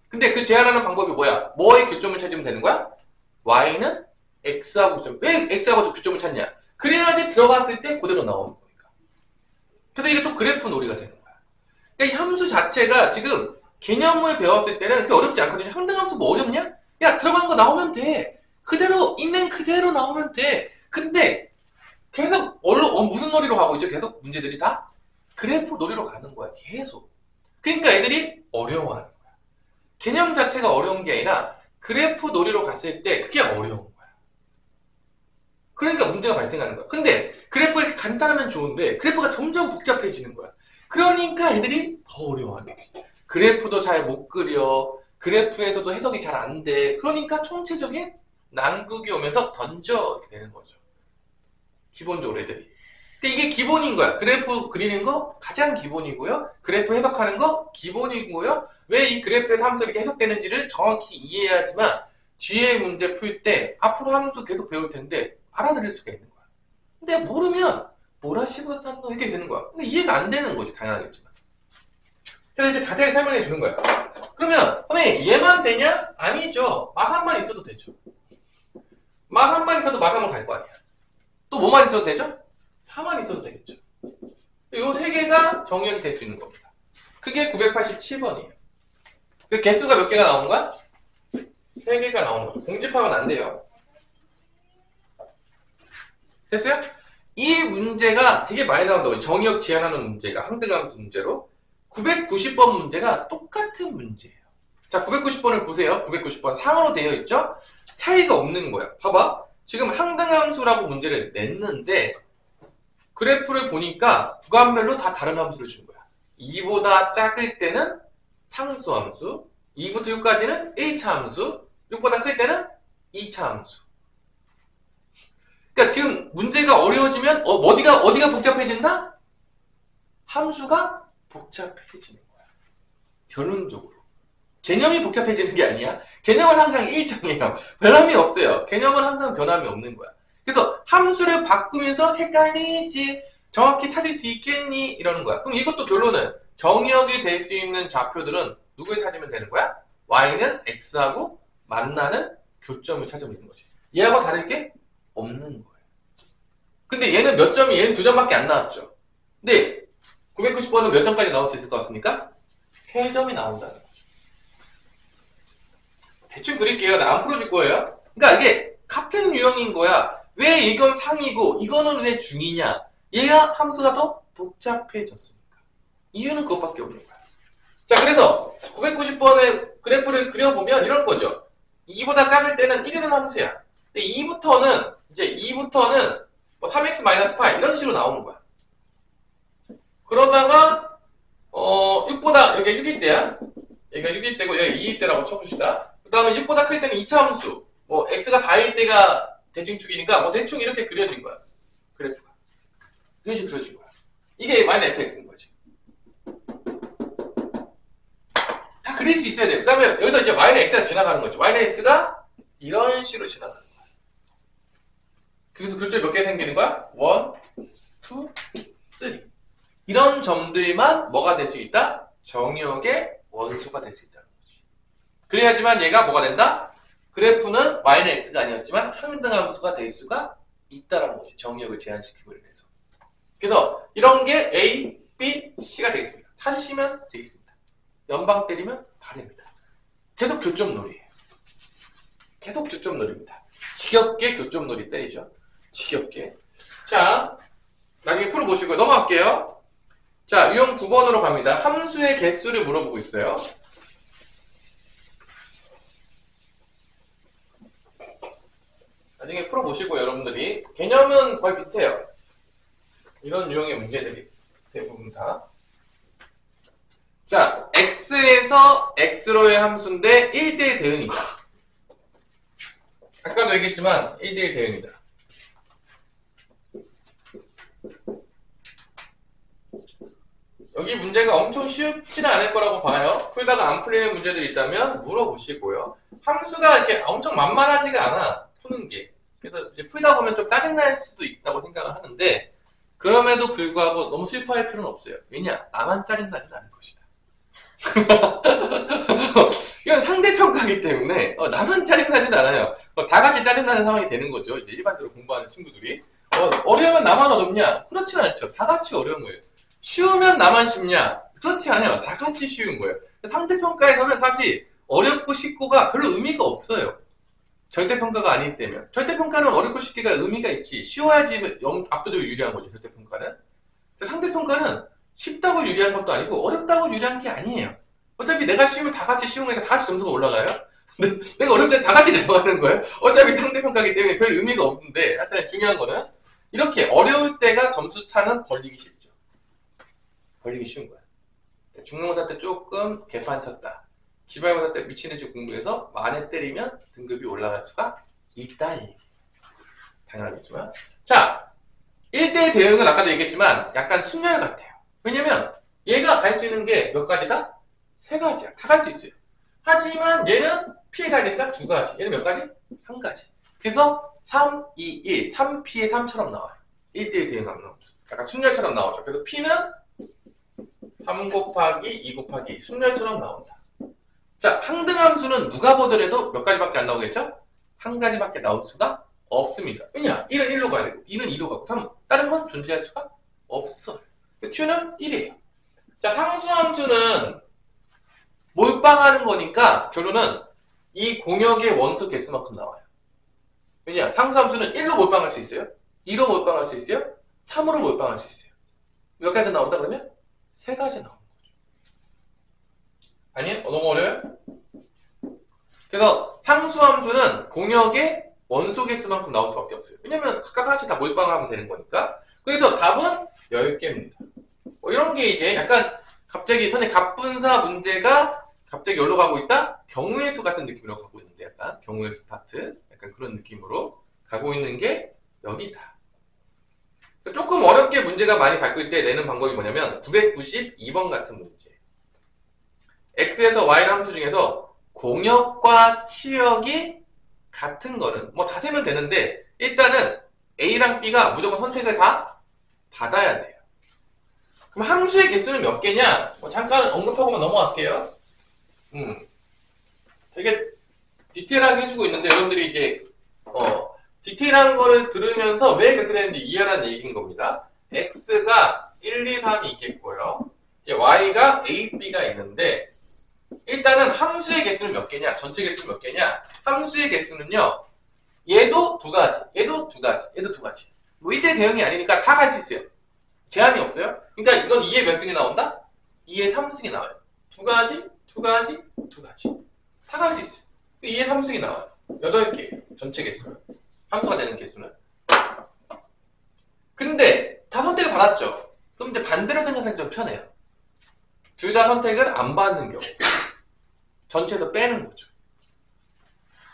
근데 그 제한하는 방법이 뭐야? 뭐의 교점을 찾으면 되는 거야? y는 x하고 교점. 왜 x하고 교점을 찾냐? 그래야지 들어갔을 때 그대로 나오는 거니까. 그래서 이게 또 그래프 놀이가 되는 거야. 그러니까 이 함수 자체가 지금 개념을 배웠을 때는 그렇게 어렵지 않거든요. 항등함수 뭐 어렵냐? 야, 들어간 거 나오면 돼. 그대로 있는 그대로 나오면 돼. 근데 계속 무슨 놀이로 가고 있죠? 계속 문제들이 다 그래프 놀이로 가는 거야. 계속. 그러니까 애들이 어려워하는 거야. 개념 자체가 어려운 게 아니라 그래프 놀이로 갔을 때 그게 어려운 거야. 그러니까 문제가 발생하는 거야. 근데 그래프가 이렇게 간단하면 좋은데 그래프가 점점 복잡해지는 거야. 그러니까 애들이 더 어려워하는 거야. 그래프도 잘 못 그려. 그래프에서도 해석이 잘 안 돼. 그러니까 총체적인 난국이 오면서 던져 이렇게 되는 거죠. 기본적으로 애들이. 그러니까 이게 기본인 거야. 그래프 그리는 거 가장 기본이고요. 그래프 해석하는 거 기본이고요. 왜 이 그래프에서 함수가 이렇게 해석되는지를 정확히 이해해야지만 뒤에 문제 풀 때 앞으로 함수 계속 배울 텐데 알아들을 수가 있는 거야. 근데 모르면 뭐라 씹어서 산다 이렇게 되는 거야. 그러니까 이해가 안 되는 거지. 당연하겠지만. 그래서 이제 자세하게 설명해 주는 거야. 그러면 선생님 얘만 되냐? 아니죠. 마3만 있어도 되죠. 마3만 있어도 마3으로 갈 거 아니야. 또 뭐만 있어도 되죠? 4만 있어도 되겠죠. 요 세 개가 정의역이 될 수 있는 겁니다. 그게 987번이에요. 그 개수가 몇 개가 나오는 거야? 3개가 나오는 거야. 공집하면 안 돼요. 됐어요? 이 문제가 되게 많이 나온다고. 정의역 제한하는 문제가 항등함수 문제로 990번 문제가 똑같은 문제예요. 자, 990번을 보세요. 990번 상으로 되어 있죠? 차이가 없는 거야. 봐봐. 지금 항등함수라고 문제를 냈는데 그래프를 보니까 구간별로 다 다른 함수를 준 거야. 2보다 작을 때는 상수함수, 2부터 6까지는 1차 함수, 6보다 클 때는 2차 함수. 그러니까 지금 문제가 어려워지면 어디가 복잡해진다? 함수가 복잡해지는 거야. 결론적으로. 개념이 복잡해지는 게 아니야. 개념은 항상 일정해요. 변함이 없어요. 개념은 항상 변함이 없는 거야. 그래서 함수를 바꾸면서 헷갈리지 정확히 찾을 수 있겠니? 이러는 거야. 그럼 이것도 결론은 정의역이 될 수 있는 좌표들은 누굴 찾으면 되는 거야? y는 x하고 만나는 교점을 찾으면 되는 거지. 얘하고 다를 게 없는 거예요. 근데 얘는 몇 점이 얘는 2점밖에 안 나왔죠. 근데 990번은 몇 점까지 나올 수 있을 것 같습니까? 3점이 나온다는 거죠. 대충 그릴게요. 나 안 풀어줄 거예요. 그러니까 이게 같은 유형인 거야. 왜 이건 상이고 이거는 왜 중이냐? 얘가 함수가 더 복잡해졌으니까. 이유는 그것밖에 없는 거야. 자, 그래서 990번의 그래프를 그려보면 이런 거죠. 2보다 작을 때는 1이라는 함수야. 근데 2부터는 뭐 3x-8 이런 식으로 나오는 거야. 그러다가 6보다 여기가 6일 때야. 여기가 6일 때고 여기가 2일 때라고 쳐봅시다. 그 다음에 6보다 클 때는 2차 함수. 뭐 x가 4일 때가 대칭축이니까 뭐 대충 이렇게 그려진 거야. 그래프가. 이런 식으로 그려진 거야. 이게 마이너스 fx인 거지. 다 그릴 수 있어야 돼요. 그 다음에 여기서 이제 y는 x가 지나가는 거죠. y는 x가 이런 식으로 지나가는 거야. 그래서 그쪽 몇 개 생기는 거야? 1, 2, 3. 이런 점들만 뭐가 될 수 있다? 정의역의 원소가 될 수 있다는 거지. 그래야지만 얘가 뭐가 된다? 그래프는 y는 x가 아니었지만 항등함수가 될 수가 있다는 거지. 정의역을 제한시키고 이래서. 그래서 이런 게 A, B, C가 되겠습니다. 찾으시면 되겠습니다. 연방 때리면 다 됩니다. 계속 교점놀이에요. 계속 교점놀이입니다. 지겹게 교점놀이 때리죠. 지겹게. 자, 나중에 풀어보시고 넘어갈게요. 자, 유형 9번으로 갑니다. 함수의 개수를 물어보고 있어요. 나중에 풀어보시고 여러분들이 개념은 거의 비슷해요. 이런 유형의 문제들이 대부분 다. 자, x에서 x로의 함수인데 1대1 대응이다. 아까도 얘기했지만 1대1 대응이다. 여기 문제가 엄청 쉽지는 않을 거라고 봐요. 풀다가 안 풀리는 문제들이 있다면 물어보시고요. 함수가 이렇게 엄청 만만하지가 않아, 푸는 게. 그래서 이제 풀다 보면 좀 짜증날 수도 있다고 생각을 하는데, 그럼에도 불구하고 너무 슬퍼할 필요는 없어요. 왜냐? 나만 짜증나진 않을 것이다. 이건 상대평가이기 때문에 나만 짜증나진 않아요. 다 같이 짜증나는 상황이 되는 거죠. 이제 일반적으로 공부하는 친구들이. 어려우면 나만 어렵냐? 그렇진 않죠. 다 같이 어려운 거예요. 쉬우면 나만 쉽냐? 그렇지 않아요. 다 같이 쉬운 거예요. 상대평가에서는 사실 어렵고 쉽고가 별로 의미가 없어요. 절대평가가 아니기 때문에. 절대평가는 어렵고 쉽기가 의미가 있지. 쉬워야지 압도적으로 유리한 거죠. 절대평가는. 상대평가는 쉽다고 유리한 것도 아니고 어렵다고 유리한 게 아니에요. 어차피 내가 쉬우면 다 같이 쉬운 거니까 다 같이 점수가 올라가요. 근데 내가 어렵지 다 같이 내려가는 거예요. 어차피 상대평가이기 때문에 별 의미가 없는데, 하여튼 중요한 거는 이렇게 어려울 때가 점수 차는 벌리기 쉽죠. 벌리기 쉬운 거야. 중간고사 때 조금 개판 쳤다. 기말고사 때 미친듯이 공부해서 만에 때리면 등급이 올라갈 수가 있다. 당연하겠지만. 자, 1대1 대응은 아까도 얘기했지만 약간 순열 같아요. 왜냐면 얘가 갈 수 있는 게 몇 가지다? 3가지야. 다 갈 수 있어요. 하지만 얘는 피해 가야 되니까 2가지. 얘는 몇 가지? 3가지. 그래서 3, 2, 1, 3P에 3처럼 나와요. 1대1 대응하면 약간 순열처럼 나오죠. 그래서 P는 3 곱하기 2 곱하기 순열처럼 나온다. 자, 항등함수는 누가 보더라도 몇 가지밖에 안 나오겠죠? 한 가지밖에 나올 수가 없습니다. 왜냐? 1은 1로 가야 되고 2는 2로 가고 3은 다른 건 존재할 수가 없어요. Q는 1이에요. 자, 상수함수는 몰빵하는 거니까 결론은 이 공역의 원소 개수만큼 나와요. 왜냐? 상수함수는 1로 몰빵할 수 있어요? 2로 몰빵할 수 있어요? 3으로 몰빵할 수 있어요. 몇 가지 나온다 그러면? 3가지 나오는 거죠. 아니에요? 너무 어려워요? 그래서 상수함수는 공역의 원소 개수만큼 나올 수밖에 없어요. 왜냐면 각각 하나씩 다 몰빵하면 되는 거니까. 그래서 답은 10개입니다. 이런 게 이제 약간 갑자기 전에 갑분사 문제가 갑자기 여기로 가고 있다? 경우의 수 같은 느낌으로 가고 있는데, 약간 경우의 수 파트, 약간 그런 느낌으로 가고 있는 게 여기다. 조금 어렵게 문제가 많이 바뀔 때 내는 방법이 뭐냐면 992번 같은 문제. x에서 y의 함수 중에서 공역과 치역이 같은 거는 뭐 다 세면 되는데, 일단은 a랑 b가 무조건 선택을 다 받아야 돼요. 그럼 함수의 개수는 몇 개냐? 잠깐 언급하고만 넘어갈게요. 되게 디테일하게 해주고 있는데, 여러분들이 이제 디테일한 거를 들으면서 왜 그렇게 되는지 이해하라는 얘기인 겁니다. x가 1, 2, 3이 있겠고요. 이제 y가 a, b가 있는데, 일단은 함수의 개수는 몇 개냐? 전체 개수는 몇 개냐? 함수의 개수는요, 얘도 2가지, 얘도 2가지, 얘도 2가지. 뭐 이때 대응이 아니니까 다 갈 수 있어요. 제한이 없어요. 그러니까 이건 2에 몇 승이 나온다? 2에 3승이 나와요. 2가지, 2가지, 2가지. 다 갈 수 있어요. 2에 3승이 나와요. 8개, 전체 개수는. 함수가 되는 개수는. 근데 다 선택을 받았죠. 그럼 이제 반대로 생각하면 좀 편해요. 둘 다 선택을 안 받는 경우. 전체에서 빼는 거죠.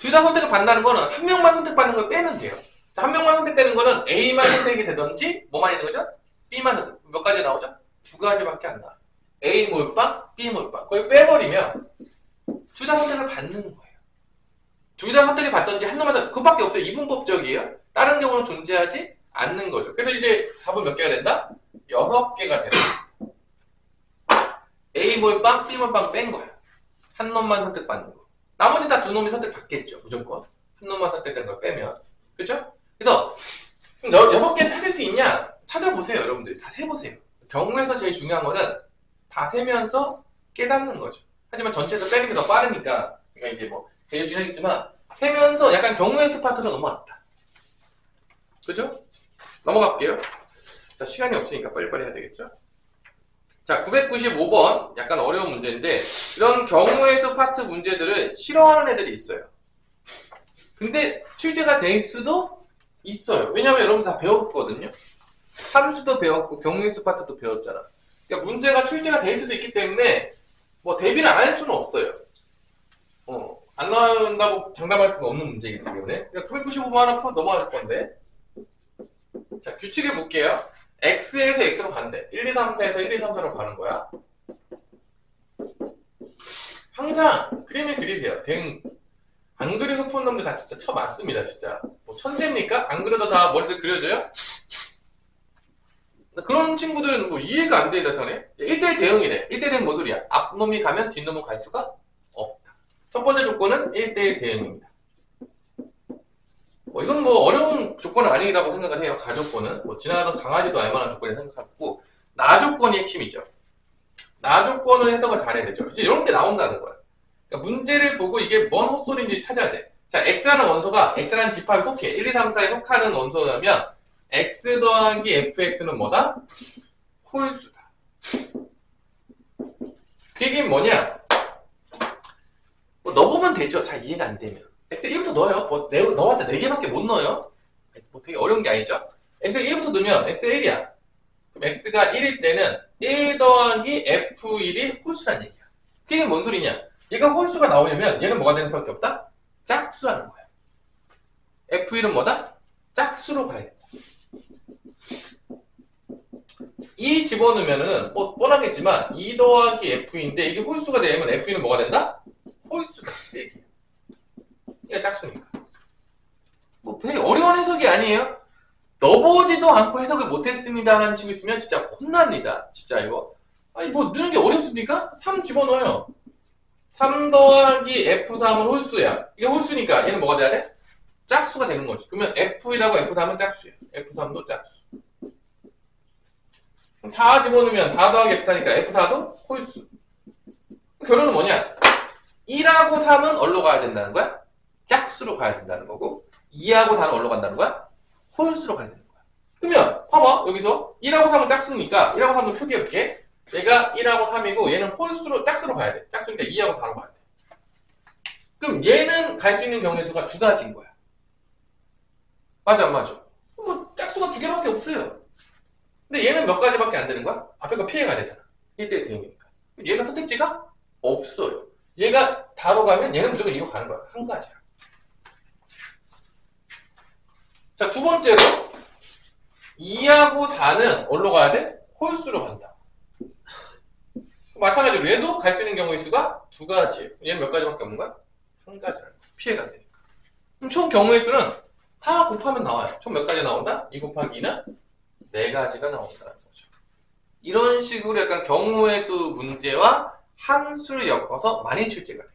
둘 다 선택을 받는다는 거는 한 명만 선택받는 걸 빼면 돼요. 자, 한 명만 선택되는 거는 A만 선택이 되든지, 뭐만 있는 거죠? B만 선택. 몇 가지 나오죠? 2가지밖에 안 나와요. A 몰빵, B 몰빵. 거의 빼버리면 둘 다 선택을 받는 거예요. 둘 다 선택을 받던지 한 놈마다 그밖에 없어요. 이분법적이에요. 다른 경우는 존재하지 않는 거죠. 그래서 이제 답은 몇 개가 된다? 6개가 된다. A 몰빵, B 몰빵 뺀 거야. 한 놈만 선택받는 거. 나머지 다 두 놈이 선택받겠죠. 무조건. 한 놈만 선택되는 걸 빼면. 그죠? 그래서 6개 찾을 수 있냐? 찾아보세요. 여러분들이 다 해보세요. 경우에서 제일 중요한 거는 다 세면서 깨닫는 거죠. 하지만 전체에서 빼는 게 더 빠르니까 그러니까 이제 뭐 제일 중요하겠지만 세면서 약간 경우의 수 파트로 넘어왔다. 그죠? 넘어갈게요. 자, 시간이 없으니까 빨리빨리 해야 되겠죠? 자, 995번 약간 어려운 문제인데 이런 경우의 수 파트 문제들을 싫어하는 애들이 있어요. 근데 출제가 될 수도 있어요. 왜냐면 여러분 다 배웠거든요. 함수도 배웠고 경우의 수 파트도 배웠잖아. 그러니까 문제가 출제가 될 수도 있기 때문에 뭐 대비를 안 할 수는 없어요. 안 나온다고 장담할 수가 없는 문제이기 때문에. 그러니까 995번 하나 풀어 넘어갈 건데. 자, 규칙을 볼게요. x에서 x로 간대. 1, 2, 3, 4에서 1, 2, 3, 4로 가는 거야. 항상 그림을 그리세요. 안 그리고 푸는 놈들 다 진짜 맞습니다. 진짜. 뭐 천재입니까? 안 그려도 다 머릿속에 그려져요? 그런 친구들은 뭐 이해가 안 돼, 나타내. 1대1 대응이래. 1대1 대응 모듈이야. 앞놈이 가면 뒷놈은 갈 수가 없다. 첫 번째 조건은 1대1 대응입니다. 이건 뭐 어려운 조건은 아니라고 생각을 해요. 가조건은. 뭐 지나가던 강아지도 알만한 조건이 생각하고, 나 조건이 핵심이죠. 나 조건을 해석을 잘해야 되죠. 이제 이런 게 나온다는 거야. 그러니까 문제를 보고 이게 뭔 헛소리인지 찾아야 돼. 자, x라는 원소가 x라는 집합에 속해. 1, 2, 3, 4에 속하는 원소라면 x 더하기 fx는 뭐다? 홀수다. 그 얘기는 뭐냐? 뭐 넣어보면 되죠. 잘 이해가 안 되면. x 1부터 넣어요. 뭐 넣어봤자 4개밖에 못 넣어요. 뭐 되게 어려운 게 아니죠. x 1부터 넣으면 x 1이야. 그럼 x가 1일 때는 1 더하기 f1이 홀수란 얘기야. 그게 뭔 소리냐? 얘가 홀수가 나오려면 얘는 뭐가 되는 수밖에 없다? 짝수라는 거야. f1은 뭐다? 짝수로 가야 된다. 2 집어넣으면은 뭐 뻔하겠지만 2 더하기 f인데 이게 홀수가 되면 f는 뭐가 된다? 홀수가 되게. 이게 짝수니까. 뭐 되게 어려운 해석이 아니에요. 넣어보지도 않고 해석을 못했습니다 하는 친구 있으면 진짜 혼납니다. 진짜 이거. 아니 뭐 넣는 게 어렵습니까? 3 집어넣어요. 3 더하기 F3은 홀수야. 이게 홀수니까 얘는 뭐가 돼야 돼? 짝수가 되는 거지. 그러면 F이라고 F3은 짝수야. F3도 짝수. 그럼 4 집어넣으면 4 더하기 F4니까 F4도 홀수. 결론은 뭐냐? 1하고 3은 어디로 가야 된다는 거야? 짝수로 가야 된다는 거고 2하고 4는 어디로 간다는 거야? 홀수로 가야 되는 거야. 그러면 봐봐. 여기서 1하고 3은 짝수니까 1하고 3은 표기해볼게. 얘가 1하고 3이고 얘는 홀수로 짝수로 가야 돼. 짝수니까 2하고 4로 가야 돼. 그럼 얘는 갈 수 있는 경우의 수가 두 가지인 거야. 맞아 안 맞아? 뭐 짝수가 두 개밖에 없어요. 근데 얘는 몇 가지밖에 안 되는 거야? 앞에 거 피해가야 되잖아. 1대1 대응이니까. 얘는 선택지가 없어요. 얘가 다로 가면 얘는 무조건 이거 가는 거야. 한 가지야. 자, 두 번째로 2하고 4는 어디로 가야 돼? 홀수로 간다. 마찬가지로 얘도 갈 수 있는 경우의 수가 두 가지예요. 얘는 몇 가지밖에 없는 거야? 한 가지라는 거야. 피해가 안 되니까. 그럼 총 경우의 수는 다 곱하면 나와요. 총 몇 가지 나온다? 2 곱하기 2는 4가지가 나온다는 거죠. 이런 식으로 약간 경우의 수 문제와 함수를 엮어서 많이 출제가 돼요.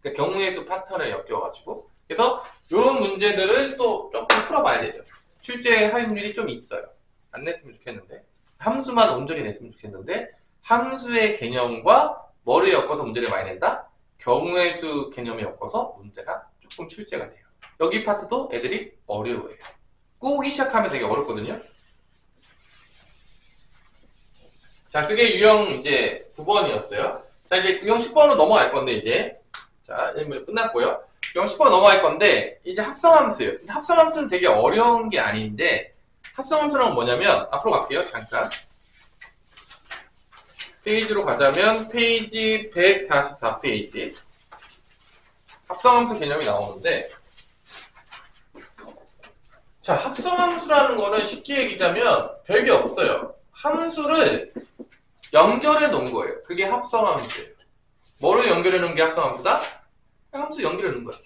그러니까 경우의 수 패턴을 엮여가지고 그래서 이런 문제들을 또 조금 풀어봐야 되죠. 출제 확률이 좀 있어요. 안 냈으면 좋겠는데 함수만 온전히 냈으면 좋겠는데 함수의 개념과 뭐를 엮어서 문제를 많이 낸다? 경우의 수 개념을 엮어서 문제가 조금 출제가 돼요. 여기 파트도 애들이 어려워해요. 꼬기 시작하면 되게 어렵거든요. 자, 그게 유형 이제 9번이었어요. 자, 이제 유형 10번으로 넘어갈 건데, 이제. 자, 끝났고요. 유형 10번 넘어갈 건데, 이제 합성함수예요. 합성함수는 되게 어려운 게 아닌데, 합성함수란 뭐냐면, 앞으로 갈게요, 잠깐. 페이지로 가자면, 페이지 144페이지. 합성함수 개념이 나오는데, 자, 합성함수라는 거는 쉽게 얘기하자면, 별게 없어요. 함수를 연결해 놓은 거예요. 그게 합성함수예요. 뭐를 연결해 놓은 게 합성함수다? 함수 연결해 놓은 거야.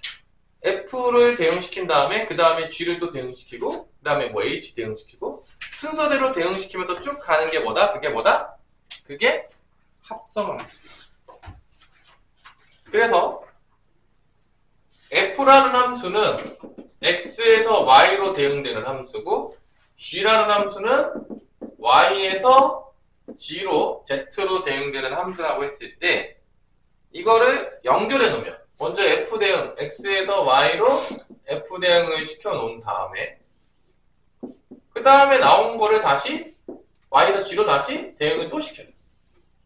F를 대응시킨 다음에 그 다음에 G를 또 대응시키고 그 다음에 뭐 H 대응시키고 순서대로 대응시키면서 쭉 가는 게 뭐다? 그게 뭐다? 그게 합성함수. 그래서 F라는 함수는 X에서 Y로 대응되는 함수고 G라는 함수는 Y에서 G로 Z로 대응되는 함수라고 했을 때 이거를 연결해 놓으면 먼저 F 대응, X에서 Y로 F 대응을 시켜 놓은 다음에 그 다음에 나온 거를 다시 Y에서 G로 다시 대응을 또 시켜요.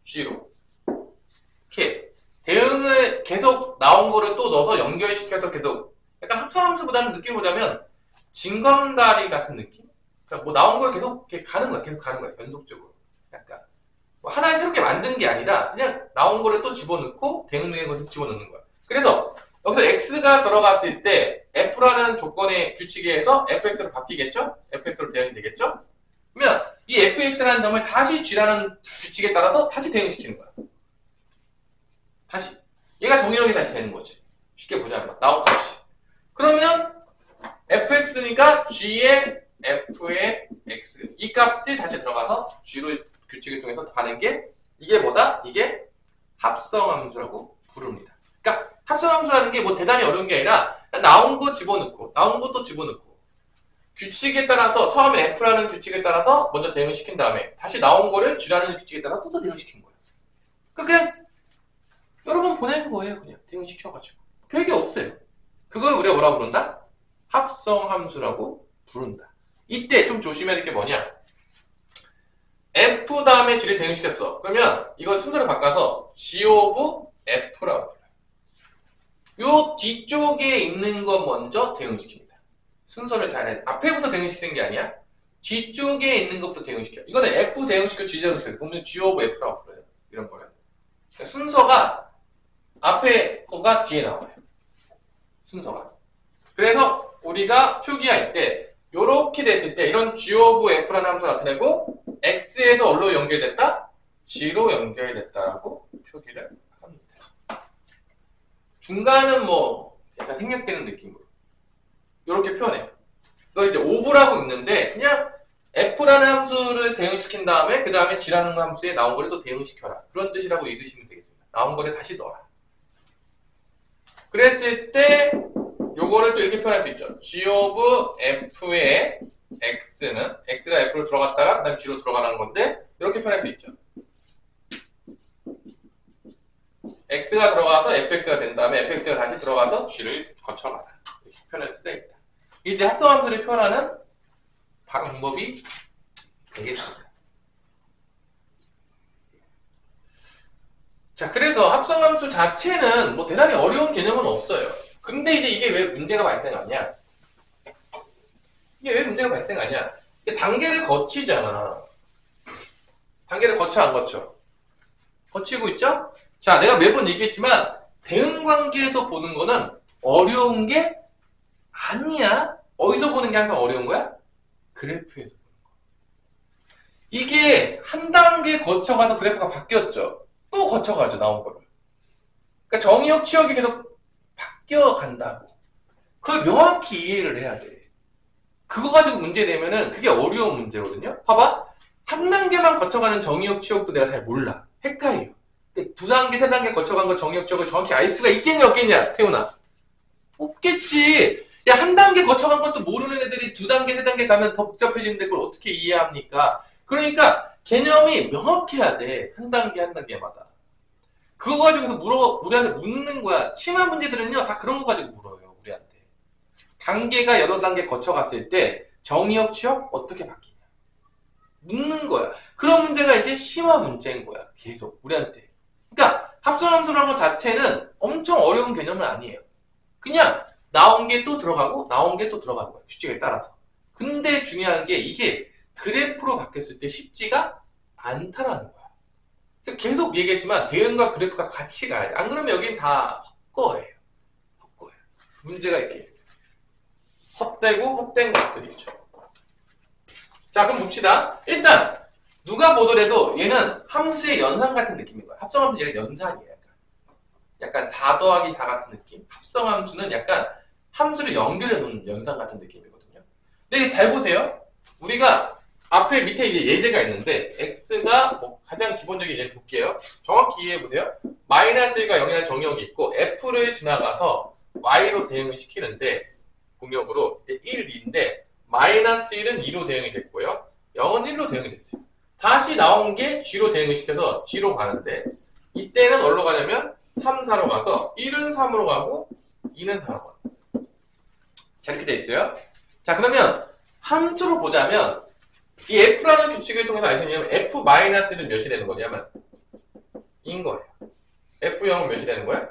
G로. 이렇게 대응을 계속 나온 거를 또 넣어서 연결시켜서 계속 약간 합성함수보다는 느낌을 보자면 징검다리 같은 느낌? 그러니까 뭐 나온 걸 계속 이렇게 가는 거야. 계속 가는 거야. 연속적으로. 약간. 뭐 하나를 새롭게 만든 게 아니라 그냥 나온 거를 또 집어넣고 대응된 것을 집어넣는 거야. 그래서 여기서 X가 들어갔을 때 F라는 조건의 규칙에 의해서 fx로 바뀌겠죠? fx로 대응이 되겠죠? 그러면 이 fx라는 점을 다시 g라는 규칙에 따라서 다시 대응시키는 거야. 다시. 얘가 정의역이 다시 되는 거지. 쉽게 보자면 나온 값이. 그러면 fx니까 g의 f의 x. 이 값이 다시 들어가서 g로 규칙을 통해서 가는 게 이게 뭐다? 이게 합성함수라고 부릅니다. 그러니까 합성함수라는 게 뭐 대단히 어려운 게 아니라 나온 거 집어넣고 나온 것도 집어넣고 규칙에 따라서 처음에 F라는 규칙에 따라서 먼저 대응시킨 다음에 다시 나온 거를 G라는 규칙에 따라 또 대응시킨 거예요. 그러니까 그냥 여러 번 보내는 거예요. 그냥 대응시켜가지고 별게 없어요. 그걸 우리가 뭐라고 부른다? 합성함수라고 부른다. 이때 좀 조심해야 될 게 뭐냐? F 다음에 G를 대응시켰어. 그러면 이걸 순서를 바꿔서 G of F라고 불러요. 요 뒤쪽에 있는 거 먼저 대응시킵니다. 순서를 잘 해야 돼. 앞에부터 대응시키는 게 아니야. 뒤쪽에 있는 것부터 대응시켜. 이거는 F 대응시켜, G 대응시켜. 그러면 G of F라고 불러요. 이런 거를. 그러니까 순서가 앞에 거가 뒤에 나와요. 순서가. 그래서 우리가 표기할 때 요렇게 됐을 때 이런 G of F라는 함수가 나타내고 X에서 어디로 연결됐다? G로 연결됐다라고 표기를 합니다. 중간은 뭐 약간 생략되는 느낌으로 이렇게 표현해요. 이걸 이제 오브라고 있는데 그냥 F라는 함수를 대응시킨 다음에 그 다음에 G라는 함수에 나온 거를 또 대응시켜라. 그런 뜻이라고 읽으시면 되겠습니다. 나온 거를 다시 넣어라. 그랬을 때 요거를 또 이렇게 표현할 수 있죠. G of F의 X는 X가 F로 들어갔다가 그 다음에 G로 들어가는 건데 이렇게 표현할 수 있죠. X가 들어가서 fx가 된 다음에 fx가 다시 들어가서 g를 거쳐가라. 이렇게 표현할 수가 있다. 이제 합성함수를 표현하는 방법이 되겠습니다. 자, 그래서 합성함수 자체는 뭐 대단히 어려운 개념은 없어요. 근데 이제 이게 왜 문제가 발생하냐? 이게 왜 문제가 발생하냐? 이게 단계를 거치잖아. 단계를 거쳐 안 거쳐? 거치고 있죠? 자, 내가 매번 얘기했지만 대응관계에서 보는 거는 어려운 게 아니야. 어디서 보는 게 항상 어려운 거야? 그래프에서 보는 거. 이게 한 단계 거쳐가서 그래프가 바뀌었죠. 또 거쳐가죠, 나온 거를. 그러니까 정의역, 치역이 계속 바뀌어간다고. 그걸 명확히 이해를 해야 돼. 그거 가지고 문제 내면은 그게 어려운 문제거든요. 봐봐. 한 단계만 거쳐가는 정의역, 치역도 내가 잘 몰라. 헷갈려. 두 단계, 세 단계 거쳐간 거 정의역, 치역을 정확히 알 수가 있겠냐, 없겠냐, 태훈아? 없겠지. 야, 한 단계 거쳐간 것도 모르는 애들이 두 단계, 세 단계 가면 더 복잡해지는데 그걸 어떻게 이해합니까? 그러니까 개념이 명확해야 돼. 한 단계, 한 단계마다. 그거 가지고서 우리한테 묻는 거야. 치마 문제들은요, 다 그런 거 가지고 물어요, 우리한테. 단계가 여러 단계 거쳐갔을 때 정의역, 치역 어떻게 바뀌냐? 묻는 거야. 그런 문제가 이제 심화 문제인 거야. 계속 우리한테. 그러니까 합성함수라는 것 자체는 엄청 어려운 개념은 아니에요. 그냥 나온 게 또 들어가고 나온 게 또 들어가는 거야. 규칙에 따라서. 근데 중요한 게 이게 그래프로 바뀌었을 때 쉽지가 않다라는 거야. 계속 얘기했지만 대응과 그래프가 같이 가야 돼. 안 그러면 여긴 다 헛거예요. 헛거예요. 문제가 이렇게 헛되고 헛된 것들이 있죠. 자, 그럼 봅시다. 일단 누가 보더라도 얘는 함수의 연산 같은 느낌인 거야. 합성함수 얘가 연산이에요. 약간. 약간 4 더하기 4 같은 느낌. 합성함수는 약간 함수를 연결해 놓은 연산 같은 느낌이거든요. 근데 잘 보세요. 우리가 앞에 밑에 이제 예제가 있는데 x가 뭐 가장 기본적인 예를 볼게요. 정확히 이해해 보세요. 마이너스 1과 0이라는 정역이 있고 f를 지나가서 y로 대응을 시키는데 공역으로 1, 2인데 마이너스 1은 2로 대응이 됐고요. 0은 1로 대응이 됐어요. 다시 나온 게 g로 대응을 시켜서 g로 가는데 이때는 어디로 가냐면 3, 4로 가서 1은 3으로 가고 2는 4로 가고 자 이렇게 돼 있어요. 자 그러면 함수로 보자면 이 f라는 규칙을 통해서 알 수 있냐면 f-는 몇이 되는 거냐면 인 거예요. f0은 몇이 되는 거야?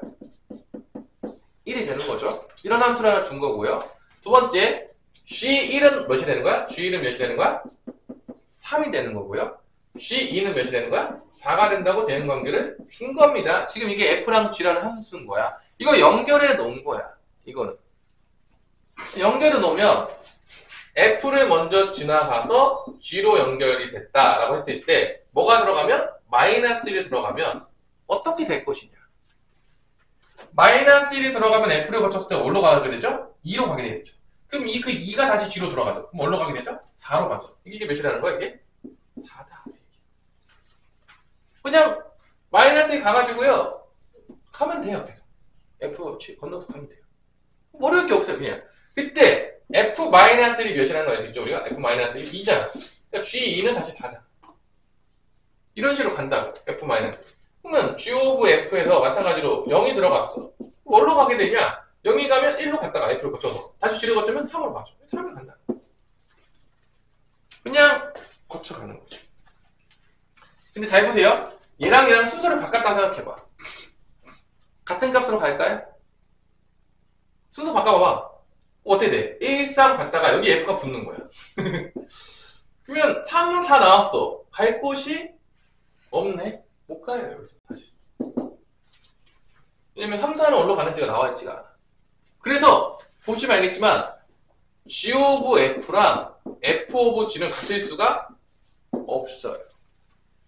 1이 되는 거죠. 이런 함수를 하나 준 거고요. 두 번째 g1은 몇이 되는 거야? g1은 몇이 되는 거야? 3이 되는 거고요. g2는 몇이 되는 거야? 4가 된다고 되는 관계를 준 겁니다. 지금 이게 f랑 g라는 함수인 거야. 이거 연결해 놓은 거야. 이거는 연결해 놓으면 f를 먼저 지나가서 g로 연결이 됐다라고 했을 때 뭐가 들어가면 마이너스 1이 들어가면 어떻게 될 것이냐. 마이너스 1이 들어가면 f를 거쳤을 때 어디로 가게 되죠? 2로 가게 되죠. 그럼 그 2가 다시 g로 들어가죠. 그럼 어디로 가게 되죠? 4로 가죠. 이게 몇이라는 거야 이게? 4다. 그냥 마이너스 1 가가지고요. 가면 돼요. 계속. f 건너서 가면 돼요. 어려울 게 없어요. 그냥. 그때 f-1이 몇이라는 거 알수 있죠? 우리가 f-1이 2잖아. 그러니까 g2는 다시 4잖아. 이런 식으로 간다고. f-. 그러면 g of f에서 마찬가지로 0이 들어갔어. 뭘로 가게 되냐? 0이 가면 1로 갔다가 f를 거쳐서 다시 g를 거치면 3으로 가죠. 3을 간다. 그냥 거쳐가는 거죠. 근데 잘 보세요. 얘랑 얘랑 순서를 바꿨다 생각해봐. 같은 값으로 갈까요? 순서 바꿔봐봐. 어떻게 돼? 1, 3 갔다가 여기 f가 붙는 거야. 그러면 3, 4 나왔어. 갈 곳이 없네. 못 가요 여기서 다시. 왜냐면 3, 4는 어디로 가는지가 나와있지가 않아. 그래서 보시면 알겠지만 g of f랑 f of g는 같을 수가 없어요.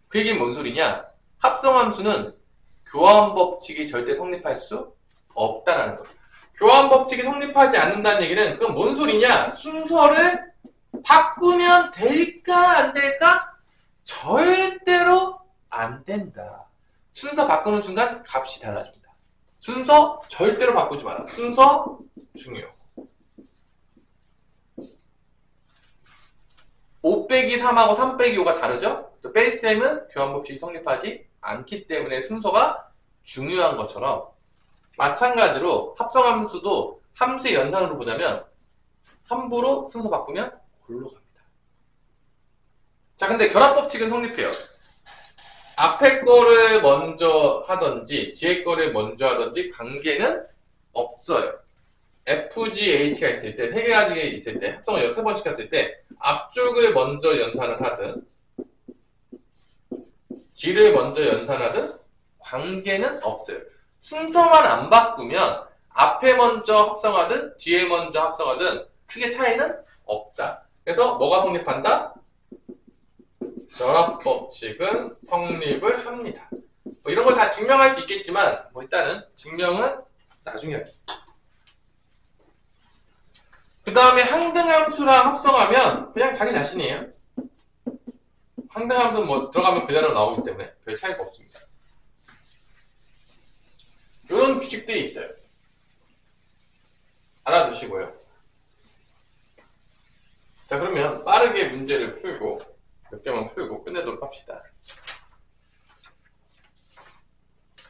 그 얘기는 뭔 소리냐? 합성함수는 교환 법칙이 절대 성립할 수 없다라는 거예요. 교환 법칙이 성립하지 않는다는 얘기는 그건 뭔 소리냐? 순서를 바꾸면 될까 안 될까? 절대로 안 된다. 순서 바꾸는 순간 값이 달라집니다. 순서 절대로 바꾸지 마라. 순서 중요. 5 빼기 3하고 3 빼기 5가 다르죠? 또 뺄셈은 교환 법칙이 성립하지 않기 때문에 순서가 중요한 것처럼 마찬가지로 합성함수도 함수의 연산으로 보자면 함부로 순서 바꾸면 골로 갑니다. 자, 근데 결합법칙은 성립해요. 앞에 거를 먼저 하든지 뒤에 거를 먼저 하든지 관계는 없어요. FGH가 있을 때, 세 가지가 있을 때, 합성을 6번 시켰을 때 앞쪽을 먼저 연산을 하든 뒤를 먼저 연산하든 관계는 없어요. 순서만 안 바꾸면 앞에 먼저 합성하든 뒤에 먼저 합성하든 크게 차이는 없다. 그래서 뭐가 성립한다? 결합법칙은 성립을 합니다. 뭐 이런 걸 다 증명할 수 있겠지만 뭐 일단은 증명은 나중에 하겠습니다. 그 다음에 항등함수랑 합성하면 그냥 자기 자신이에요. 항등함수는 뭐 들어가면 그대로 나오기 때문에 별 차이가 없습니다. 이런 규칙들이 있어요. 알아두시고요. 자, 그러면 빠르게 문제를 풀고 몇 개만 풀고 끝내도록 합시다.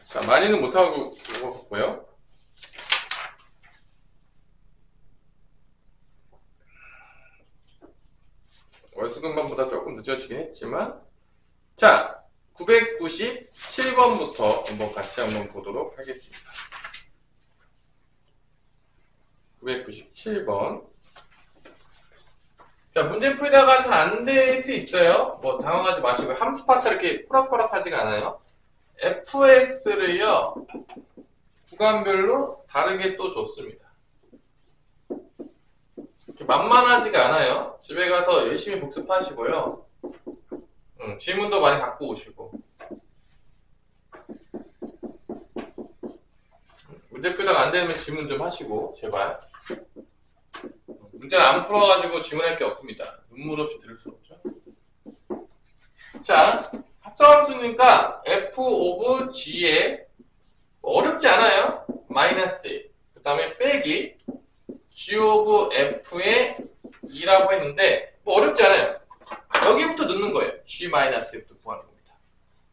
자, 많이는 못하고 있고요. 월수금반보다 조금 늦어지긴 했지만, 자, 997번부터 한번 같이 한번 보도록 하겠습니다. 997번. 자, 문제 풀다가 잘 안 될 수 있어요. 뭐 당황하지 마시고 함수 파트 이렇게 호락호락하지가 않아요. fx를요 구간별로 다르게 또 줬습니다. 만만하지가 않아요. 집에 가서 열심히 복습하시고요. 질문도 많이 갖고 오시고. 이해도가 안 되면 질문 좀 하시고 제발. 문제를 안 풀어가지고 질문할 게 없습니다. 눈물 없이 들을 수 없죠. 자, 합성함수니까 f 오브 g에 어렵지 않아요. 마이너스 그 다음에 빼기 g 오브 f의 2라고 했는데 뭐 어렵지 않아요. 여기부터 넣는 거예요. g 마이너스 1부터 구하는 겁니다.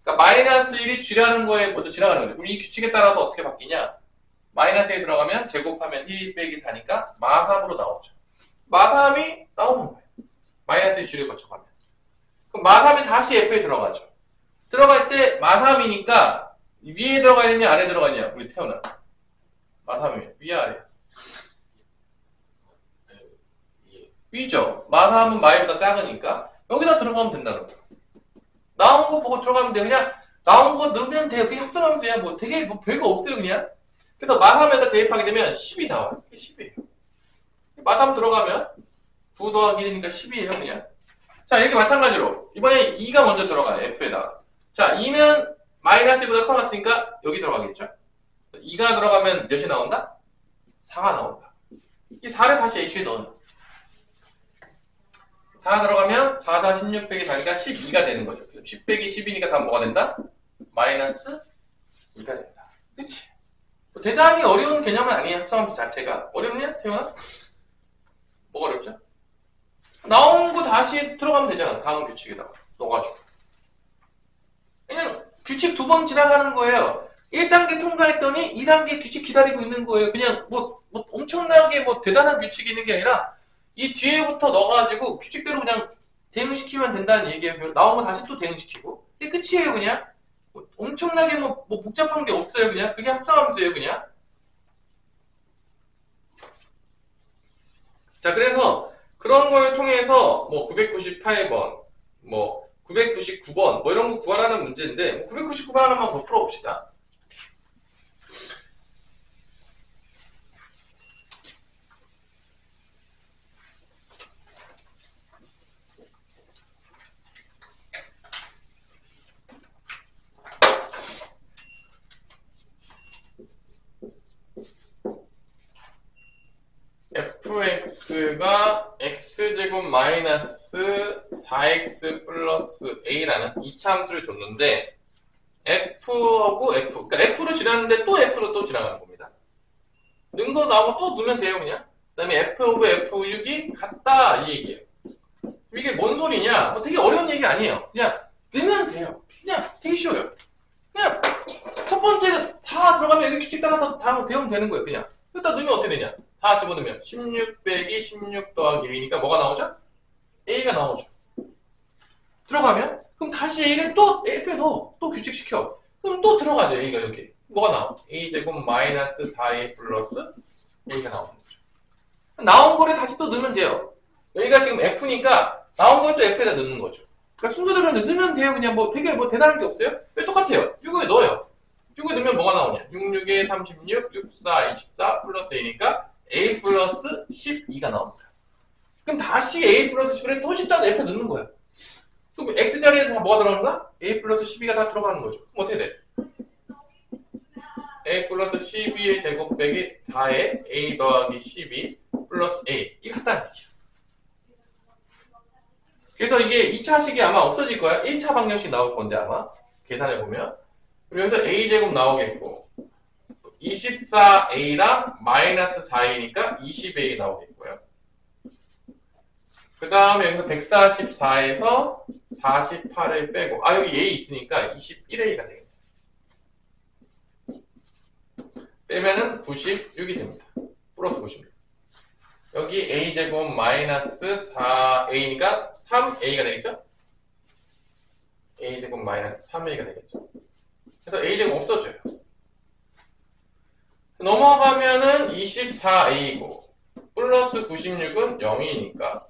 그러니까 마이너스 1이 g라는 거에 먼저 지나가는 거예요. 그럼 이 규칙에 따라서 어떻게 바뀌냐? 마이너스 1 들어가면 제곱하면 1 빼기 4니까 마삼으로 나오죠. 마삼이 나오는 거예요. 마이너스 1 g를 거쳐가면. 그럼 마삼이 다시 f에 들어가죠. 들어갈 때 마삼이니까 위에 들어가 있냐 아래 들어가 있냐 우리 태어나. 마삼이면 위 아래. 위죠. 마삼은 마이보다 작으니까 여기다 들어가면 된다는 거야. 나온 거 보고 들어가면 돼. 그냥 나온 거 넣으면 돼요. 그게 합성함수야. 뭐 되게 뭐 별거 없어요 그냥. 그래서 마삼에다 대입하게 되면 10이 나와. 이게 10이에요. 마삼 들어가면 9 더하기 1이니까 10이에요 그냥. 자 이렇게 마찬가지로 이번에 2가 먼저 들어가요. F에다가. 자 2는 마이너스 1보다 커 같으니까 여기 들어가겠죠. 2가 들어가면 몇이 나온다? 4가 나온다. 이 4를 다시 H에 넣어요. 4 들어가면 4, 4, 16 빼기 4니까 12가 되는 거죠. 10 빼기 10이니까 다 뭐가 된다? 마이너스 2가 된다. 그치? 뭐 대단히 어려운 개념은 아니에요. 합성함수 자체가. 어렵냐? 태용아? 뭐가 어렵죠? 나온 거 다시 들어가면 되잖아. 다음 규칙에다가 넣어가지고. 그냥 규칙 2번 지나가는 거예요. 1단계 통과했더니 2단계 규칙 기다리고 있는 거예요. 그냥 뭐 엄청나게 뭐 대단한 규칙이 있는 게 아니라 이 뒤에부터 넣어가지고 규칙대로 그냥 대응시키면 된다는 얘기예요. 나온 거 다시 또 대응시키고. 이게 끝이에요, 그냥. 뭐 엄청나게 뭐 복잡한 게 없어요, 그냥. 그게 합성함수예요, 그냥. 자, 그래서 그런 걸 통해서 뭐 998번, 뭐 999번, 뭐 이런 거 구하라는 문제인데, 999번 하나만 더 풀어봅시다. fx가 x제곱 마이너스 4x 플러스 a라는 2차 함수를 줬는데 f하고 f, 그러니까 f로 지나는데 또 f로 또 지나가는 겁니다. 넣은 거 나오면 또 넣으면 돼요 그냥. 그 다음에 f 오브 f6이 같다 이 얘기예요. 이게 뭔 소리냐? 뭐 되게 어려운 얘기 아니에요. 그냥 넣으면 돼요. 그냥 되게 쉬워요. 그냥 첫 번째 다 들어가면 여기 규칙 따라서 다 배우면 되는 거예요 그냥. 여기다 넣으면 어떻게 되냐? 다 집어넣으면 16 빼기 16 더하기 a니까 뭐가 나오죠? a가 나오죠. 들어가면 그럼 다시 a를 또 F에 넣어. 또 규칙시켜. 그럼 또 들어가죠. a가 여기. 뭐가 나와? a제곱 마이너스 4a 플러스 a가 나오는 거죠. 나온 거를 다시 또 넣으면 돼요. 여기가 지금 f니까 나온 걸 또 f에다 넣는 거죠. 그러니까 순서대로 넣으면 돼요. 그냥 뭐 되게 뭐 대단한 게 없어요. 왜 똑같아요. 6을 넣어요. 6을 넣으면 뭐가 나오냐? 6, 6에 36, 6, 4, 24 플러스 a니까 a 플러스 12가 나옵니다. 그럼 다시 a 플러스 10을 또 씹다가 F에 넣는 거야. 그럼 x 자리에 다 뭐가 들어가는 거야? a 플러스 12가 다 들어가는 거죠. 그럼 어떻게 돼? a 플러스 12의 제곱 빼기 4에 a 더하기 12 플러스 a. 이게 같다는 얘기야. 그래서 이게 2차식이 아마 없어질 거야. 1차 방정식 나올 건데 아마 계산해보면. 그래서 a제곱 나오겠고 24a랑 마이너스 4a니까 20a 나오겠고요. 그 다음에 여기서 144에서 48을 빼고 여기 a 있으니까 21a가 되겠네요. 빼면은 96이 됩니다. 플러스 96. 여기 a제곱 마이너스 4a니까 3a가 되겠죠? a제곱 마이너스 3a가 되겠죠? 그래서 a제곱 없어져요. 넘어가면은 24a이고 플러스 96은 0이니까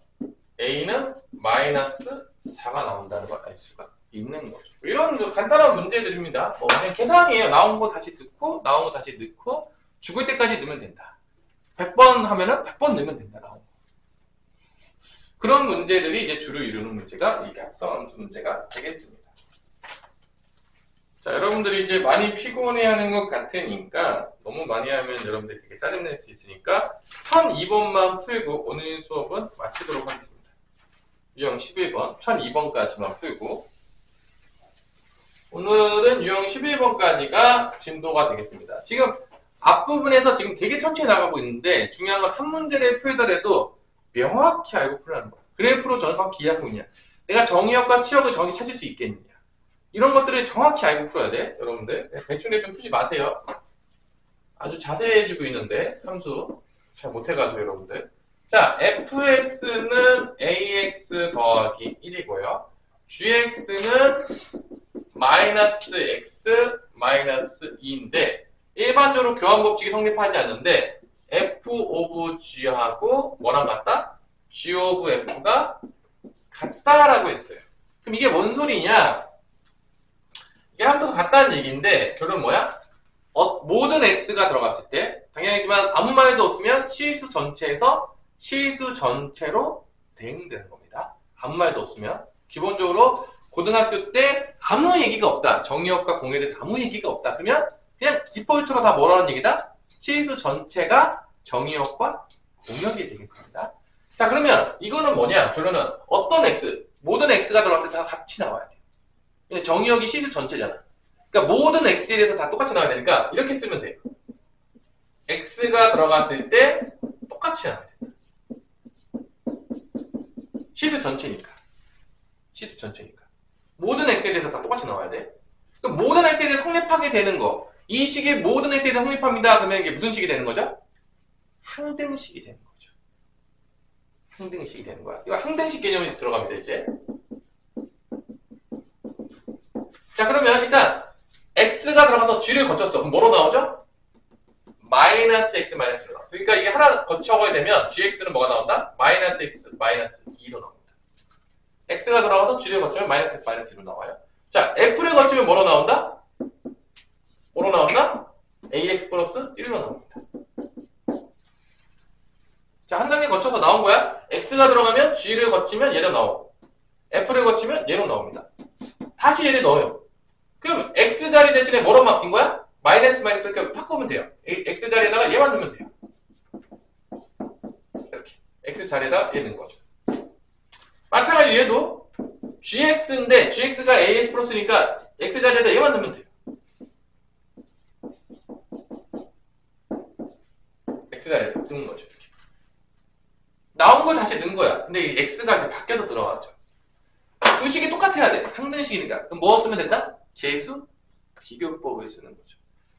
a는 마이너스 4가 나온다는 걸 알 수가 있는 거죠. 이런 간단한 문제들입니다. 뭐 그냥 계산이에요. 나온 거 다시 넣고 나온 거 다시 넣고 죽을 때까지 넣으면 된다. 100번 하면은 100번 넣으면 된다. 나온 거. 그런 문제들이 이제 주를 이루는 문제가 이 합성함수 문제가 되겠습니다. 자, 여러분들이 이제 많이 피곤해하는 것 같으니까 너무 많이 하면 여러분들이 되게 짜증낼 수 있으니까 1002번만 풀고 오늘 수업은 마치도록 하겠습니다. 유형 11번, 1002번까지만 풀고 오늘은 유형 11번까지가 진도가 되겠습니다. 지금 앞부분에서 지금 되게 천천히 나가고 있는데 중요한 건 한 문제를 풀더라도 명확히 알고 풀라는 거야. 그래프로 정확히 이해하고 있냐. 내가 정의역과 치역을 정확히 찾을 수 있겠느냐. 이런 것들을 정확히 알고 풀어야 돼. 여러분들 대충 푸지 마세요. 아주 자세해지고 있는데 함수 잘 못해가지고 여러분들. 자, fx는 ax 더하기 1이고요. gx는 마이너스 x 마이너스 2인데 일반적으로 교환법칙이 성립하지 않는데 f 오브 g하고 뭐랑 같다? g 오브 f가 같다라고 했어요. 그럼 이게 뭔 소리냐? 이게 함수가 같다는 얘기인데 결론은 뭐야? 모든 x가 들어갔을 때 당연히지만 아무 말도 없으면 실수 전체에서 실수 전체로 대응되는 겁니다. 아무 말도 없으면 기본적으로 고등학교 때 아무 얘기가 없다. 정의역과 공예에 대해서 아무 얘기가 없다. 그러면 그냥 디폴트로 다 뭐라는 얘기다? 실수 전체가 정의역과 공역이 되겠습니다. 자, 그러면 이거는 뭐냐? 결론은 어떤 x, 모든 x가 들어갔을 때 다 같이 나와야 돼요. 정의역이 실수 전체잖아. 그러니까 모든 x에 대해서 다 똑같이 나와야 되니까 이렇게 쓰면 돼요. x가 들어갔을 때 똑같이 나와야 된다. 실수 전체니까. 실수 전체니까. 모든 x에 대해서 다 똑같이 나와야 돼. 그럼 모든 x에 대해서 성립하게 되는 거. 이 식이 모든 x에 대해서 성립합니다. 그러면 이게 무슨 식이 되는 거죠? 항등식이 되는 거죠. 항등식이 되는 거야. 이거 항등식 개념이 들어갑니다, 이제. 자, 그러면 일단 x가 들어가서 g를 거쳤어. 그럼 뭐로 나오죠? 마이너스 x 마이너스 1로 나와. 그러니까 이게 하나 거쳐가야 되면 gx는 뭐가 나온다? 마이너스 x 마이너스 2로 나옵니다. x가 들어가서 g를 거치면 마이너스 x 마이너스 1로 나와요. 자, f를 거치면 뭐로 나온다? 뭐로 나온다? ax 플러스 1로 나옵니다. 자, 한 단계 거쳐서 나온 거야. x가 들어가면 g를 거치면 얘로 나오고 f를 거치면 얘로 나옵니다. 다시 얘를 넣어요. 그럼 x 자리 대신에 뭐로 바뀐 거야? 마이너스 마이너스 이렇게 바꾸면 돼요. x 자리에다가 얘만 넣으면 돼요. 이렇게 x 자리에다가 얘 넣는 거죠. 마찬가지로 얘도 gx인데 gx가 ax 플러스니까 x 자리에다 얘만 넣으면 돼요. x 자리에다 넣는 거죠. 이렇게. 나온 걸 다시 넣은 거야. 근데 이 x가 이제 바뀌어서 들어갔죠. 두 식이 똑같아야 돼. 항등식이니까. 그럼 뭐 쓰면 된다? 재수 비교법을 쓰는 거죠.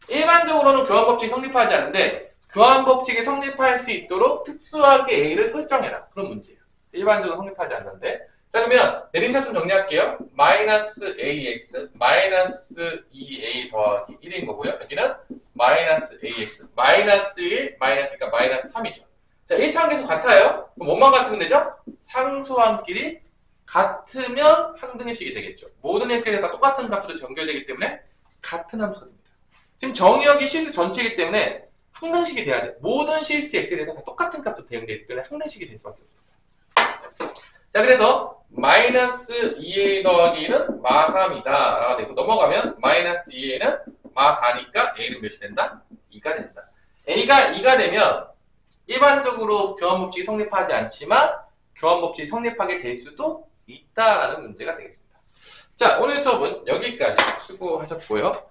일반적으로는 교환법칙이 성립하지 않는데 교환법칙이 성립할 수 있도록 특수하게 a를 설정해라. 그런 문제예요. 일반적으로 성립하지 않는데. 자, 그러면 내림차순 정리할게요. 마이너스 ax 마이너스 2a 더하기 1인 거고요. 여기는 마이너스 ax 마이너스 1 마이너스니까 마이너스 3이죠. 자, 1차항계수 같아요. 그럼 뭐만 같으면 되죠? 상수함끼리 같으면 항등식이 되겠죠. 모든 x에 다 똑같은 값으로 전개되기 때문에 같은 함수가 됩니다. 지금 정의역이 실수 전체이기 때문에 항등식이 돼야 돼. 모든 실수 x에 대해서 다 똑같은 값으로 대응되기 때문에 항등식이 될 수밖에 없습니다. 자, 그래서 마이너스 2a 더하기 1은 마3이다 라고 되고 넘어가면 마이너스 2a는 마4니까 a는 몇이 된다? 2가 된다. a가 2가 되면 일반적으로 교환법칙이 성립하지 않지만 교환법칙이 성립하게 될 수도 있다라는 문제가 되겠습니다. 자, 오늘 수업은 여기까지 수고하셨고요.